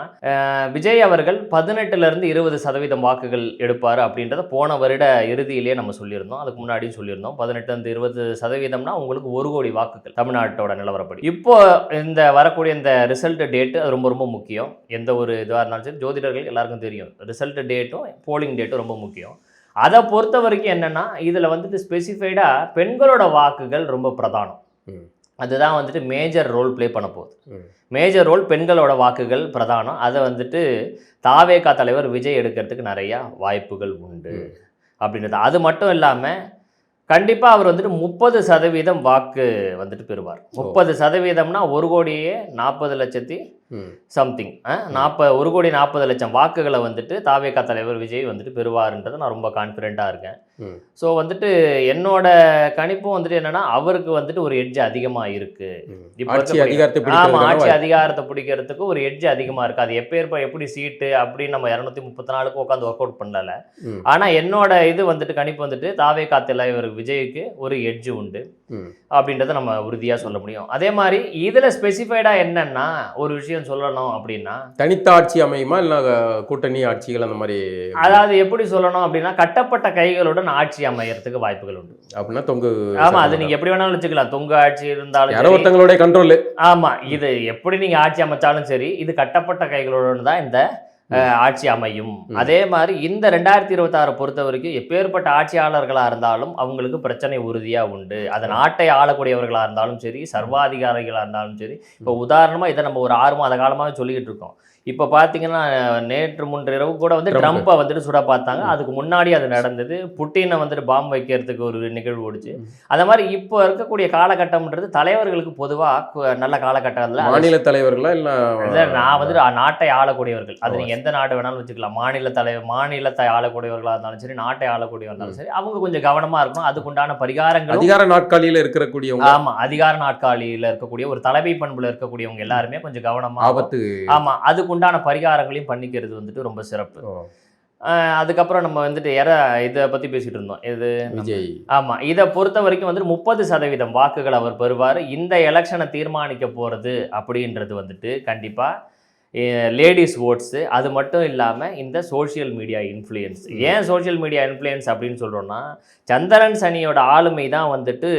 விஜய் அவர்கள் 18% 20% வாக்குகள் எடுப்பார் அப்படின்றத போன வருட இறுதியிலேயே நம்ம சொல்லியிருந்தோம். அதுக்கு முன்னாடியும் சொல்லியிருந்தோம். 18-20% உங்களுக்கு 1 கோடி வாக்குகள் தமிழ்நாட்டோட நிலவரப்படி. இப்போ இந்த வரக்கூடிய இந்த ரிசல்ட் டேட்டு அது ரொம்ப ரொம்ப முக்கியம். எந்த ஒரு இதுவாக இருந்தாலும் சரி, ஜோதிடர்கள் எல்லாருக்கும் தெரியும், ரிசல்ட் டேட்டும் போலிங் டேட்டும் ரொம்ப முக்கியம். அதை பொறுத்த வரைக்கும் என்னென்னா, இதில் வந்துட்டு ஸ்பெசிஃபைடாக பெண்களோட வாக்குகள் ரொம்ப பிரதானம். அதுதான் வந்துட்டு மேஜர் ரோல் ப்ளே பண்ண போகுது. மேஜர் ரோல் பெண்களோட வாக்குகள் பிரதானம். அதை வந்துட்டு தாவேகா தலைவர் விஜய் எடுக்கிறதுக்கு நிறையா வாய்ப்புகள் உண்டு அப்படின்றது. அது மட்டும் இல்லாமல் கண்டிப்பாக அவர் வந்துட்டு 30% வாக்கு வந்துட்டு பெறுவார். 30%னா 1 கோடியே 40 லட்சத்தி சம்திங் 1 கோடி 40 லட்சம் வாக்குகளை வந்துட்டு தாவேகா தலைவர் விஜய் வந்துட்டு பெறுவார்ன்றது நான் ரொம்ப கான்ஃபிடென்ட்டாக இருக்கேன். ஸோ வந்துட்டு என்னோட கணிப்பும் வந்துட்டு என்னன்னா, அவருக்கு வந்துட்டு ஒரு எட்ஜ் அதிகமாக இருக்கு. ஆட்சி அதிகாரத்தை பிடிக்கிறதுக்கு ஒரு எட்ஜ் அதிகமாக இருக்கு. அது எப்படி சீட்டு அப்படின்னு நம்ம 234க்கு உட்காந்து ஒர்க் அவுட் பண்ணல. ஆனால் என்னோட இது வந்துட்டு கணிப்பு வந்துட்டு தாவேகா தலைவர் விஜய்க்கு ஒரு எட்ஜ் உண்டு அப்படின்றத நம்ம உறுதியாக சொல்ல முடியும். அதே மாதிரி இதில் ஸ்பெசிஃபைடாக என்னன்னா, ஒரு விஷயம் சொல்லணும் அப்படின்னா, தனித்த ஆட்சி அமையுமா இல்லை கூட்டணி ஆட்சிகள் அந்த மாதிரி? அதாவது எப்படி சொல்லணும் அப்படின்னா, கட்டப்பட்ட கைகளுடன் ஆட்சி அமையறதுக்கு வாய்ப்புகள் உண்டு அப்படின்னா தொங்கு. ஆமா, அது நீங்க எப்படி வேணாலும் வச்சுக்கலாம். தொங்கு ஆட்சி இருந்தாலும் ஒருத்தங்களுடைய கண்ட்ரோல். ஆமா, இது எப்படி நீங்க ஆட்சி அமைச்சாலும் சரி, இது கட்டப்பட்ட கைகளுடன் தான் இந்த ஆட்சி அமையும். அதே மாதிரி இந்த 2026 பொறுத்த வரைக்கும் எப்பேற்பட்ட ஆட்சியாளர்களாக இருந்தாலும் அவங்களுக்கு பிரச்சனை உறுதியாக உண்டு. அது நாட்டை ஆளக்கூடியவர்களாக இருந்தாலும் சரி, சர்வாதிகாரிகளாக இருந்தாலும் சரி. இப்போ உதாரணமாக இதை நம்ம ஒரு 6 மாத காலமாக சொல்லிக்கிட்டு இருக்கோம். இப்போ பார்த்தீங்கன்னா நேற்று முன்றிரவு கூட வந்து ட்ரம்ப்பை வந்துட்டு சுட பார்த்தாங்க. அதுக்கு முன்னாடி அது நடந்தது. புட்டினை வந்துட்டு பாம்பு வைக்கிறதுக்கு ஒரு நிகழ்வு ஓடிச்சு. அந்த மாதிரி இப்போ இருக்கக்கூடிய காலகட்டம்ன்றது தலைவர்களுக்கு பொதுவாக நல்ல காலகட்டத்தில் மாநில தலைவர்களா இல்லை நான் வந்து நாட்டை ஆளக்கூடியவர்கள், அது நீங்கள் எந்த நாடு வேணாலும் வச்சுக்கலாம். மாநிலத்தை ஆளக்கூடியவர்களாக இருந்தாலும் சரி, நாட்டை ஆளக்கூடியவர்களாக இருந்தாலும் சரி, அவங்க கொஞ்சம் கவனமாக இருக்கணும். அதுக்குண்டான பரிகாரங்கள் அதிகார நாட்காலியில் இருக்கக்கூடியவங்க, ஆமாம், அதிகார நாட்காலியில் இருக்கக்கூடிய ஒரு தலைமை பண்புல இருக்கக்கூடியவங்க எல்லாருமே கொஞ்சம் கவனமாக ஆபத்து. ஆமாம், அதுக்குண்டான பரிகாரங்களையும் பண்ணிக்கிறது வந்துட்டு ரொம்ப சிறப்பு. அதுக்கப்புறம் நம்ம வந்துட்டு இதை பற்றி பேசிகிட்டு இருந்தோம், இது விஜய். ஆமாம், இதை பொறுத்த வரைக்கும் வந்துட்டு 30% வாக்குகள் அவர் பெறுவார். இந்த எலெக்ஷனை தீர்மானிக்க போகிறது அப்படின்றது வந்துட்டு கண்டிப்பாக லேடிஸ் ஓட்ஸு. அது மட்டும் இல்லாமல் இந்த சோஷியல் மீடியா இன்ஃப்ளூயன்ஸ். ஏன் சோஷியல் மீடியா இன்ஃப்ளூயன்ஸ் அப்படின்னு சொல்கிறோன்னா, சந்திரன் சனியோட ஆளுமை தான் வந்துட்டு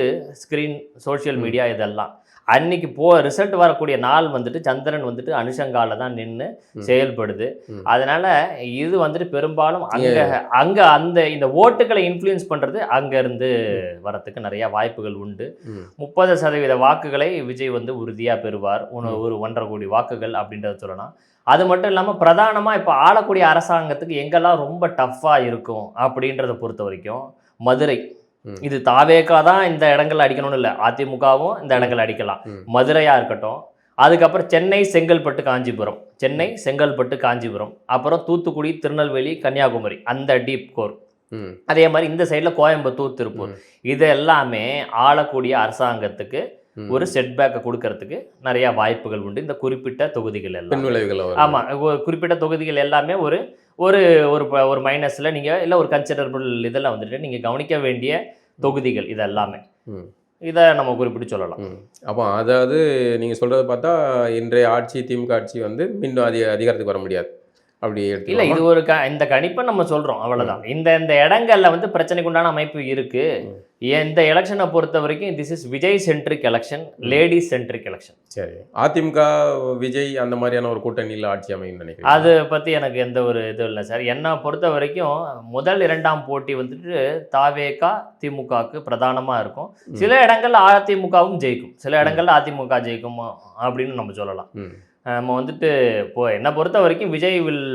ஸ்க்ரீன், சோஷியல் மீடியா இதெல்லாம். அன்னைக்கு ரிசல்ட் வரக்கூடிய நாள் வந்துட்டு சந்திரன் வந்துட்டு அனுஷங்கால தான் நின்று செயல்படுது. அதனால இது வந்துட்டு பெரும்பாலும் அங்க அந்த இந்த ஓட்டுகளை இன்ஃப்ளூயன்ஸ் பண்றது அங்க இருந்து வரத்துக்கு நிறைய வாய்ப்புகள் உண்டு. 30% வாக்குகளை விஜய் வந்து உறுதியா பெறுவார். ஒரு 1.5 கோடி வாக்குகள் அப்படின்றத சொல்லலாம். அது மட்டும் இல்லாமல் பிரதானமாக இப்போ ஆளக்கூடிய அரசாங்கத்துக்கு எங்கெல்லாம் ரொம்ப டஃப்பாக இருக்கும் அப்படின்றத பொறுத்த வரைக்கும் மதுரை, இது தாவேக்கா தான் இந்த இடங்கள் அடிக்கணும்னு இல்லை, அதிமுகவும் இந்த இடங்கள் அடிக்கலாம். மதுரையா இருக்கட்டும், அதுக்கப்புறம் சென்னை, செங்கல்பட்டு, காஞ்சிபுரம், சென்னை, செங்கல்பட்டு, காஞ்சிபுரம், அப்புறம் தூத்துக்குடி, திருநெல்வேலி, கன்னியாகுமரி, அந்த டீப் கோர். அதே மாதிரி இந்த சைடில் கோயம்புத்தூர், திருப்பூர், இது எல்லாமே ஆளக்கூடிய அரசாங்கத்துக்கு ஒரு செட்பேக்கை கொடுக்கறதுக்கு நிறைய வாய்ப்புகள் உண்டு. இந்த குறிப்பிட்ட தொகுதிகள் எல்லாம், ஆமாம், குறிப்பிட்ட தொகுதிகள் எல்லாமே ஒரு ஒரு ஒரு மைனஸில் நீங்கள் இல்லை ஒரு கன்சிடரபிள் இதெல்லாம் வந்துட்டு நீங்கள் கவனிக்க வேண்டிய தொகுதிகள் இது எல்லாமே. இதை நம்ம குறிப்பிட்டு சொல்லலாம். அப்போ அதாவது நீங்கள் சொல்கிறத பார்த்தா இன்றைய ஆட்சி, திமுக ஆட்சி வந்து மீண்டும் அதிகாரத்துக்கு வர முடியாது அப்படி இல்லை. இது ஒரு இந்த கணிப்பை நம்ம சொல்கிறோம், அவ்வளோதான். இந்த இடங்களில் வந்து பிரச்சனைக்கு உண்டான அமைப்பு இருக்குது. இந்த எலெக்ஷனை பொறுத்த வரைக்கும் this is Vijay centric election, ladies centric election. சரி, அதிமுக விஜய் அந்த மாதிரியான ஒரு கூட்டணியில் ஆட்சி அமையும் நினைக்கிறேன். அதை பற்றி எனக்கு எந்த ஒரு இதுவும் இல்லை சார். என்னை பொறுத்த வரைக்கும் முதல் 2ஆம் போட்டி வந்துட்டு தாவேகா திமுகவுக்கு பிரதானமாக இருக்கும். சில இடங்கள்ல அதிமுகவும் ஜெயிக்கும், சில இடங்கள்ல அதிமுக ஜெயிக்கும் அப்படின்னு நம்ம சொல்லலாம். நம்ம வந்துட்டு இப்போ என்னை பொறுத்த வரைக்கும் Vijay will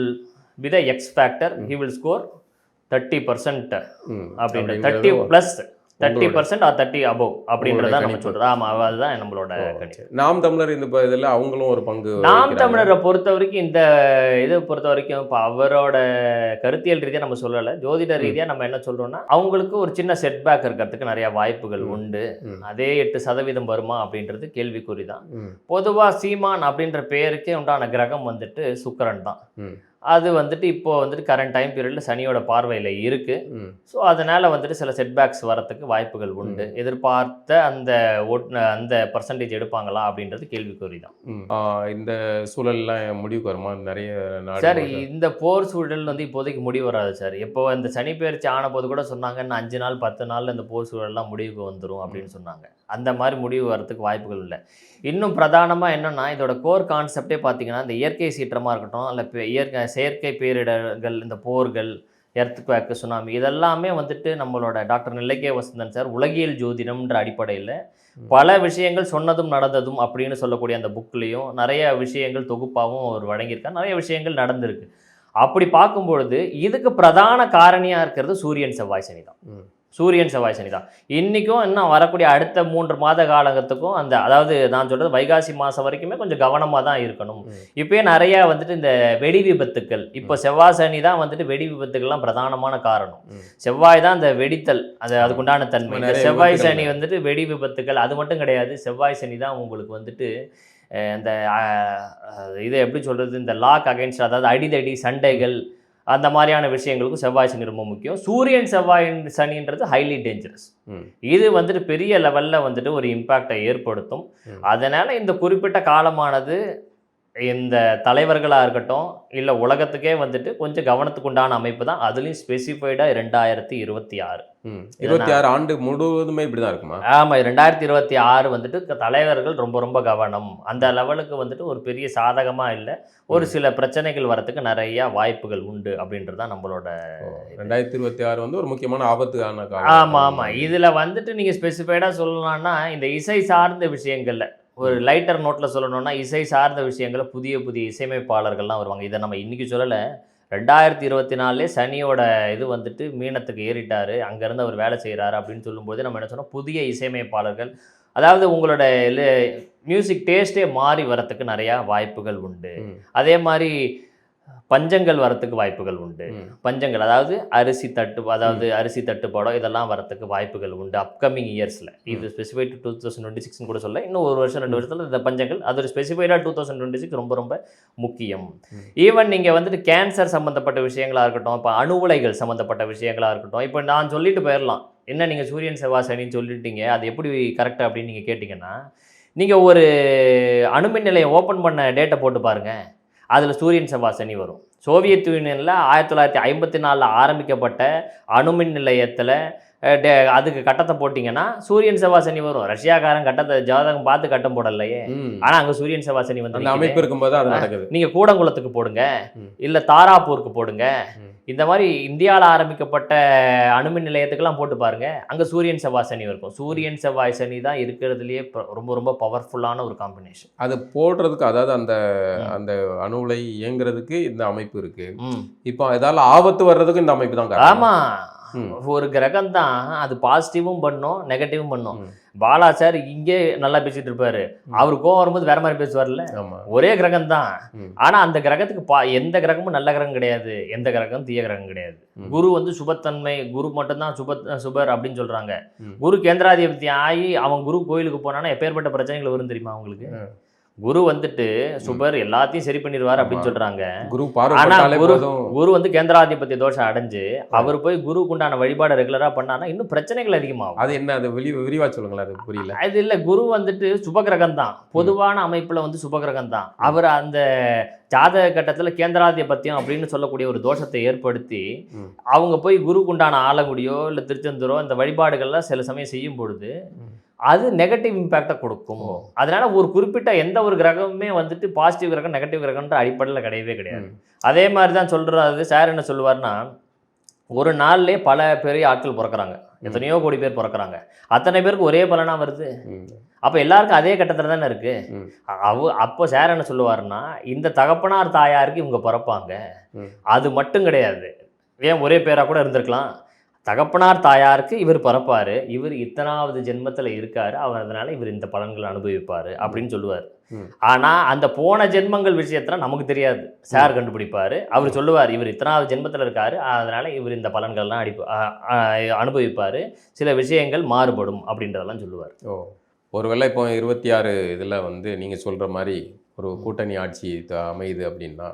be the X factor. He will score 30% அப்படின்ற 30+, 30% ஆர் 30 above அப்படின்றத நம்ம சொல்றோம். ஆமாம், அதுதான் நம்மளோட கணிப்பு. நாம் தமிழர் இந்த இதில் அவங்களும் ஒரு பங்கு. நாம் தமிழரை பொறுத்த வரைக்கும் இந்த இதை பொறுத்த வரைக்கும் இப்போ அவரோட கருத்தியல் ரீதியாக நம்ம சொல்லலை, ஜோதிட ரீதியாக நம்ம என்ன சொல்கிறோம்னா அவங்களுக்கு ஒரு சின்ன செட்பேக் இருக்கிறதுக்கு நிறைய வாய்ப்புகள் உண்டு. அதே 8% வருமா அப்படின்றது கேள்விக்குறி தான். பொதுவாக சீமான் அப்படின்ற பெயருக்கே உண்டான கிரகம் வந்துட்டு சுக்கிரன் தான். அது வந்துட்டு இப்போ வந்துட்டு கரண்ட் டைம் பீரியடில் சனியோட பார்வையில் இருக்குது. ஸோ அதனால் வந்துட்டு சில செட்பேக்ஸ் வரத்துக்கு வாய்ப்புகள் உண்டு. எதிர்பார்த்த அந்த பர்சன்டேஜ் எடுப்பாங்களா அப்படின்றது கேள்விக்குறி தான். இந்த சூழல்லாம் முடிவுக்கு வருமா? நிறைய சார், இந்த போர் சூழல் வந்து இப்போதைக்கு முடிவு வராது சார். இப்போ இந்த சனி பெயர்ச்சி ஆன போது கூட சொன்னாங்க, இன்னும் 5 நாள் 10 நாளில் இந்த போர் சூழல்லாம் முடிவுக்கு வந்துடும் அப்படின்னு சொன்னாங்க. அந்த மாதிரி முடிவு வரத்துக்கு வாய்ப்புகள் இல்லை. இன்னும் பிரதானமாக என்னென்னா, இதோட கோர் கான்செப்டே பார்த்தீங்கன்னா, இந்த இயற்கை சீற்றமாக இருக்கட்டும், இல்லை செயற்கை பேரிடர்கள், இந்த போர்கள், எர்த்குவேக், சுனாமி, இதெல்லாமே வந்துட்டு நம்மளோட டாக்டர் நிலைக்கே வசந்தன் சார் உலகியல் ஜோதிடம்ன்ற அடிப்படையில் பல விஷயங்கள் சொன்னதும் நடந்ததும் அப்படின்னு சொல்லக்கூடிய அந்த புக்லேயும் நிறைய விஷயங்கள் தொகுப்பாகவும் அவர் வழங்கியிருக்கார். நிறைய விஷயங்கள் நடந்திருக்கு. அப்படி பார்க்கும்பொழுது இதுக்கு பிரதான காரணியாக இருக்கிறது சூரியன் செவ்வாய் சனி தான். சூரியன் செவ்வாய் சனி தான். இன்றைக்கும் இன்னும் வரக்கூடிய அடுத்த 3 மாத காலத்துக்கும் அதாவது நான் சொல்கிறது வைகாசி மாதம் வரைக்குமே கொஞ்சம் கவனமாக தான் இருக்கணும். இப்போயே நிறையா வந்துட்டு இந்த வெடி விபத்துக்கள், இப்போ செவ்வாய் சனி தான் வந்துட்டு வெடி விபத்துக்கள்லாம் பிரதானமான காரணம். செவ்வாய் தான் இந்த வெடித்தல், அதுக்குண்டான தன்மை. இந்த செவ்வாய் சனி வந்துட்டு வெடி விபத்துக்கள் அது மட்டும் கிடையாது. செவ்வாய் சனி தான் உங்களுக்கு வந்துட்டு இந்த இதை எப்படி சொல்கிறது, இந்த லாக் அகைன்ஸ்ட், அதாவது அடிதடி சண்டைகள், அந்த மாதிரியான விஷயங்களுக்கும் செவ்வாய் சனி ரொம்ப முக்கியம். சூரியன் செவ்வாய் சனின்றது ஹைலி டேஞ்சரஸ். இது வந்துட்டு பெரிய லெவலில் வந்துட்டு ஒரு இம்பேக்டை ஏற்படுத்தும். அதனால் இந்த குறிப்பிட்ட காலமானது இந்த தலைவர்களாக இருக்கட்டும், இல்லை உலகத்துக்கே வந்துட்டு கொஞ்சம் கவனத்துக்கு உண்டான அமைப்பு தான். அதுலேயும் ஸ்பெசிஃபைடாக 2026 ஆண்டு முழுவதுமே இப்படி தான் இருக்குமா? ஆமாம், 2026 வந்துட்டு தலைவர்கள் ரொம்ப ரொம்ப கவனம். அந்த லெவலுக்கு வந்துட்டு ஒரு பெரிய சாதகமாக இல்லை, ஒரு சில பிரச்சனைகள் வரத்துக்கு நிறைய வாய்ப்புகள் உண்டு அப்படின்றது தான் நம்மளோட 2026 வந்து ஒரு முக்கியமான ஆபத்துக்கான காலம். ஆமாம் ஆமாம். இதில் வந்துட்டு நீங்கள் ஸ்பெசிஃபைடாக சொல்லலாம்னா இந்த இசை சார்ந்த விஷயங்களில் ஒரு லைட்டர் நோட்டில் சொல்லணும்னா இசை சார்ந்த விஷயங்களை புதிய புதிய இசையமைப்பாளர்கள்லாம் வருவாங்க. இதை நம்ம இன்றைக்கி சொல்லலை, 2024 சனியோட இது வந்துட்டு மீனத்துக்கு ஏறிட்டார், அங்கேருந்து அவர் வேலை செய்கிறாரு அப்படின்னு சொல்லும்போது நம்ம என்ன சொன்னோம், புதிய இசையமைப்பாளர்கள், அதாவது உங்களோட மியூசிக் டேஸ்ட்டே மாறி வரத்துக்கு நிறையா வாய்ப்புகள் உண்டு. அதே மாதிரி பஞ்சங்கள் வரத்துக்கு வாய்ப்புகள் உண்டு. பஞ்சங்கள் அதாவது அரிசி தட்டுப்பாடோ இதெல்லாம் வரத்துக்கு வாய்ப்புகள் உண்டு அப்கமிங் இயர்ஸில். இது ஸ்பெசிஃபைட் 2026 கூட சொல்ல, இன்னும் ஒரு வருஷம் 2 வருஷத்தில் இந்த பஞ்சங்கள் அது ஒரு ஸ்பெசிஃபைடாக 2026 ரொம்ப ரொம்ப முக்கியம். ஈவன் நீங்கள் வந்துட்டு கேன்சர் சம்மந்தப்பட்ட விஷயங்களாக இருக்கட்டும், இப்போ அணு உலைகள் சம்மந்தப்பட்ட விஷயங்களாக இருக்கட்டும், இப்போ நான் சொல்லிட்டு போயிடலாம், என்ன நீங்கள் சூரியன் செவ்வாய் சனின்னு சொல்லிட்டீங்க, அது எப்படி கரெக்டாக அப்படின்னு நீங்கள் கேட்டிங்கன்னா, நீங்கள் ஒரு அணுமின் நிலையம் ஓப்பன் பண்ண டேட்டை போட்டு பாருங்கள், அதில் சூரியன் செவ்வாய் சனி வரும். சோவியத் யூனியனில் 1954 ஆரம்பிக்கப்பட்ட அணுமின் நிலையத்தில் அதுக்கு கட்டத்தை போட்டிங்கன்னா சூரியன் செவ்வாய் சனி வரும். ரஷ்யாக்காரன் கட்டத்தை ஜாதகம் பார்த்து கட்டம் போடலையே, ஆனால் அங்கே சூரியன் செவ்வாய் சனி வந்து அமைப்பு இருக்கும்போது அது நடக்குது. நீங்கள் கூடங்குளத்துக்கு போடுங்க, இல்லை தாராப்பூருக்கு போடுங்க, இந்த மாதிரி இந்தியாவில் ஆரம்பிக்கப்பட்ட அணுமின் நிலையத்துக்கெல்லாம் போட்டு பாருங்க, அங்கே சூரியன் செவ்வாய் சனி இருக்கும். சூரியன் செவ்வாய் சனி தான் இருக்கிறதுலையே ரொம்ப ரொம்ப பவர்ஃபுல்லான ஒரு காம்பினேஷன். அது போடுறதுக்கு, அதாவது அந்த அந்த அணு உலை இயங்குறதுக்கு இந்த அமைப்பு இருக்கு. இப்போ ஏதாவது ஆபத்து வர்றதுக்கு இந்த அமைப்பு தான். ஆமாம், ஒரு கிரகம் தான் அது பாசிட்டிவும் பண்ணும் நெகட்டிவும் பண்ணும். பாலா சார் இங்கே நல்லா பேசிட்டு இருப்பாரு, அவரு கோவம் வரும்போது வேற மாதிரி பேசுவார்ல. ஒரே கிரகம் தான், ஆனா அந்த கிரகத்துக்கு எந்த கிரகமும் நல்ல கிரகம் கிடையாது, எந்த கிரகம் தீய கிரகம் கிடையாது. குரு வந்து சுபத்தன்மை, குரு மட்டும்தான் சுபர் அப்படின்னு சொல்றாங்க. குரு கேந்திராதிபதி ஆகி அவன் குரு கோயிலுக்கு போனானா எப்பேற்பட்ட பிரச்சனைகள் வரும் தெரியுமா அவங்களுக்கு? குரு வந்துட்டு சுபர் எல்லாத்தையும் சரி பண்ணிடுவார் அப்படின்னு சொல்றாங்க. ஆனா குரு வந்து கேந்திராதிபத்திய தோஷம் அடைஞ்சு அவர் போய் குருக்கு உண்டான வழிபாடு ரெகுலரா பண்ணானா இன்னும் பிரச்சனைகள் அதிகமாகும். அது என்ன, அது விரிவா சொல்லுங்களேன், அது புரியல. அது இல்ல, குரு வந்துட்டு சுபகிரகம் தான், பொதுவான அமைப்புல வந்து சுபகிரகம் தான். அவர் அந்த ஜாதக கட்டத்தில் கேந்திராதிபத்தியம் அப்படின்னு சொல்லக்கூடிய ஒரு தோஷத்தை ஏற்படுத்தி அவங்க போய் குருக்கு உண்டான ஆலங்குடியோ இல்லை திருச்செந்தூரோ இந்த வழிபாடுகள்லாம் சில சமயம் செய்யும் பொழுது அது நெகட்டிவ் இம்பேக்டை கொடுக்கும். அதனால ஒரு குறிப்பிட்ட எந்த ஒரு கிரகமுமே வந்துட்டு பாசிட்டிவ் கிரகம் நெகட்டிவ் கிரகம்ன்ற அடிப்படையில் கிடையவே கிடையாது. அதே மாதிரி தான் சொல்கிறாரு சார். என்ன சொல்லுவார்னா, ஒரு நாள்லேயே பல பெரிய ஆட்கள் பிறக்கிறாங்க, எத்தனையோ கோடி பேர் பிறக்கிறாங்க, அத்தனை பேருக்கு ஒரே பலனாக வருது. அப்போ எல்லாருக்கும் அதே கட்டத்தில் தானே இருக்கு. அப்போ சார் என்ன சொல்லுவாருன்னா, இந்த தகப்பனார் தாயாருக்கு இவங்க பிறப்பாங்க, அது மட்டும் கிடையாது, ஏன் ஒரே பேராக கூட இருந்திருக்கலாம். தகப்பனார் தாயாருக்கு இவர் பிறப்பார், இவர் இத்தனாவது ஜென்மத்தில் இருக்கார், அவர் அதனால் இவர் இந்த பலன்களை அனுபவிப்பார் அப்படின்னு சொல்லுவார். ஆனால் அந்த போன ஜென்மங்கள் விஷயத்தில் நமக்கு தெரியாது, சார் கண்டுபிடிப்பார். அவர் சொல்லுவார் இவர் இத்தனாவது ஜென்மத்தில் இருக்கார், அதனால் இவர் இந்த பலன்கள்லாம் அனுபவிப்பார், சில விஷயங்கள் மாறுபடும் அப்படின்றதெல்லாம் சொல்லுவார். ஒருவேளை இப்போ 26 இதில் வந்து நீங்கள் சொல்கிற மாதிரி ஒரு கூட்டணி ஆட்சி அமையுது அப்படின்னா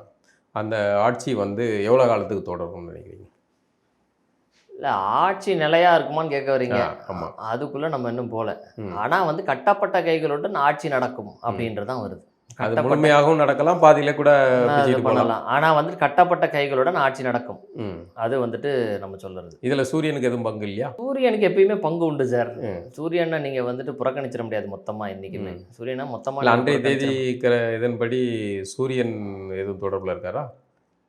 அந்த ஆட்சி வந்து எவ்வளோ காலத்துக்கு தொடரும்னு நினைக்கிறீங்க? இல்லை, ஆட்சி நிலையாக இருக்குமான்னு கேட்க வரீங்க. அதுக்குள்ளே நம்ம இன்னும் போகல. ஆனால் வந்து கட்டப்பட்ட கைகளுடன் ஆட்சி நடக்கும் அப்படின்றதான் வருது. அது முழுமையாகவும் நடக்கலாம், பாதியில கூட பண்ணலாம். ஆனால் வந்து கட்டப்பட்ட கைகளுடன் ஆட்சி நடக்கும், அது வந்துட்டு நம்ம சொல்றது. இதில் சூரியனுக்கு எதுவும் பங்கு இல்லையா? சூரியனுக்கு எப்பயுமே பங்கு உண்டு சார். சூரியனை நீங்கள் வந்துட்டு புறக்கணிச்சிட முடியாது மொத்தமாக. இன்றைக்குமே சூரியனா மொத்தமாக அன்றைய தேதி இதன்படி சூரியன் எதுவும் தொடர்பில் இருக்காரா?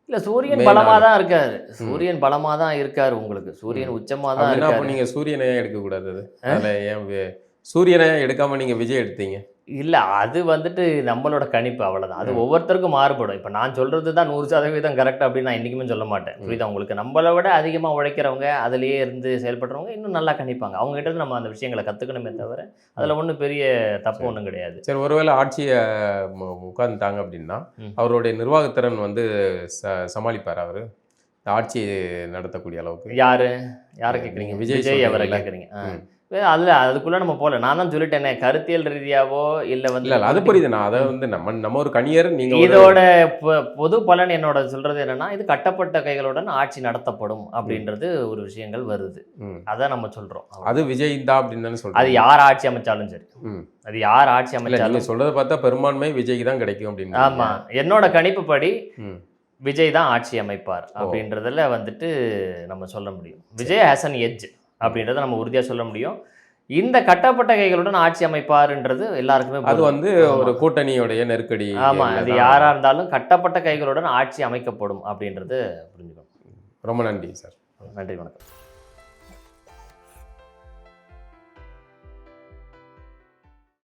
இல்லை, சூரியன் பலமாக தான் இருக்காரு. சூரியன் பலமாக தான் இருக்காரு. உங்களுக்கு சூரியன் உச்சமாக தான் இருக்காரு. அப்போ நீங்கள் சூரியனை எடுக்கக்கூடாது. அதில் ஏன் சூரியனை எடுக்காமல் நீங்கள் விஜய் எடுத்தீங்க? இல்லை, அது வந்துட்டு நம்மளோட கணிப்பு, அவ்வளோதான். அது ஒவ்வொருத்தருக்கும் மாறுபடும். இப்போ நான் சொல்கிறது தான் 100% கரெக்ட் அப்படின்னு நான் என்றைக்குமே சொல்ல மாட்டேன். புரியுதா உங்களுக்கு? நம்மளை விட அதிகமாக உழைக்கிறவங்க, அதிலேயே இருந்து செயல்படுறவங்க இன்னும் நல்லா கணிப்பாங்க. அவங்ககிட்ட நம்ம அந்த விஷயங்களை கற்றுக்கணுமே தவிர அதில் ஒன்றும் பெரிய தப்பு ஒன்றும் கிடையாது. சரி, ஒருவேளை ஆட்சியை உட்காந்துட்டாங்க அப்படின்னா அவருடைய நிர்வாகத்திறன் வந்து சமாளிப்பார் அவர் ஆட்சி நடத்தக்கூடிய அளவுக்கு? யாரை கேட்குறீங்க? விஜய் அவரை கேட்குறீங்க? அதில் அதுக்குள்ளே நம்ம போகல. நான் தான் சொல்லிட்டேனே, கருத்தியல் ரீதியாவோ இல்லை வந்து அது புரியுது. நான் அதை வந்து நம்ம ஒரு கணியர், நீங்கள் இதோட பொது பலன் என்னோட சொல்கிறது என்னென்னா, இது கட்டப்பட்ட கைகளுடன் ஆட்சி நடத்தப்படும் அப்படின்றது ஒரு விஷயங்கள் வருது. அதான் நம்ம சொல்கிறோம். அது விஜய் தான் அப்படின்னு சொல்கிறோம். அது யார் ஆட்சி அமைச்சாலும் சரி, அது யார் ஆட்சி அமைச்சாலும் நீங்கள் சொல்கிறத பார்த்தா பெரும்பான்மை விஜய்க்கு தான் கிடைக்கும் அப்படின்னு. ஆமாம், என்னோட கணிப்புப்படி விஜய் தான் ஆட்சி அமைப்பார் அப்படின்றதில் வந்துட்டு நம்ம சொல்ல முடியும். விஜய் ஹேஸ் அன் எட்ஜ் அப்படின்றத நம்ம உறுதியாக சொல்ல முடியும். இந்த கட்டப்பட்ட கைகளுடன் ஆட்சி அமைப்பாருன்றது எல்லாருக்குமே அது வந்து ஒரு கூட்டணியோடைய நெருக்கடி. ஆமாம், அது யாராக இருந்தாலும் கட்டப்பட்ட கைகளுடன் ஆட்சி அமைக்கப்படும் அப்படின்றது புரிஞ்சுக்கணும். ரொம்ப நன்றி சார். நன்றி, வணக்கம்.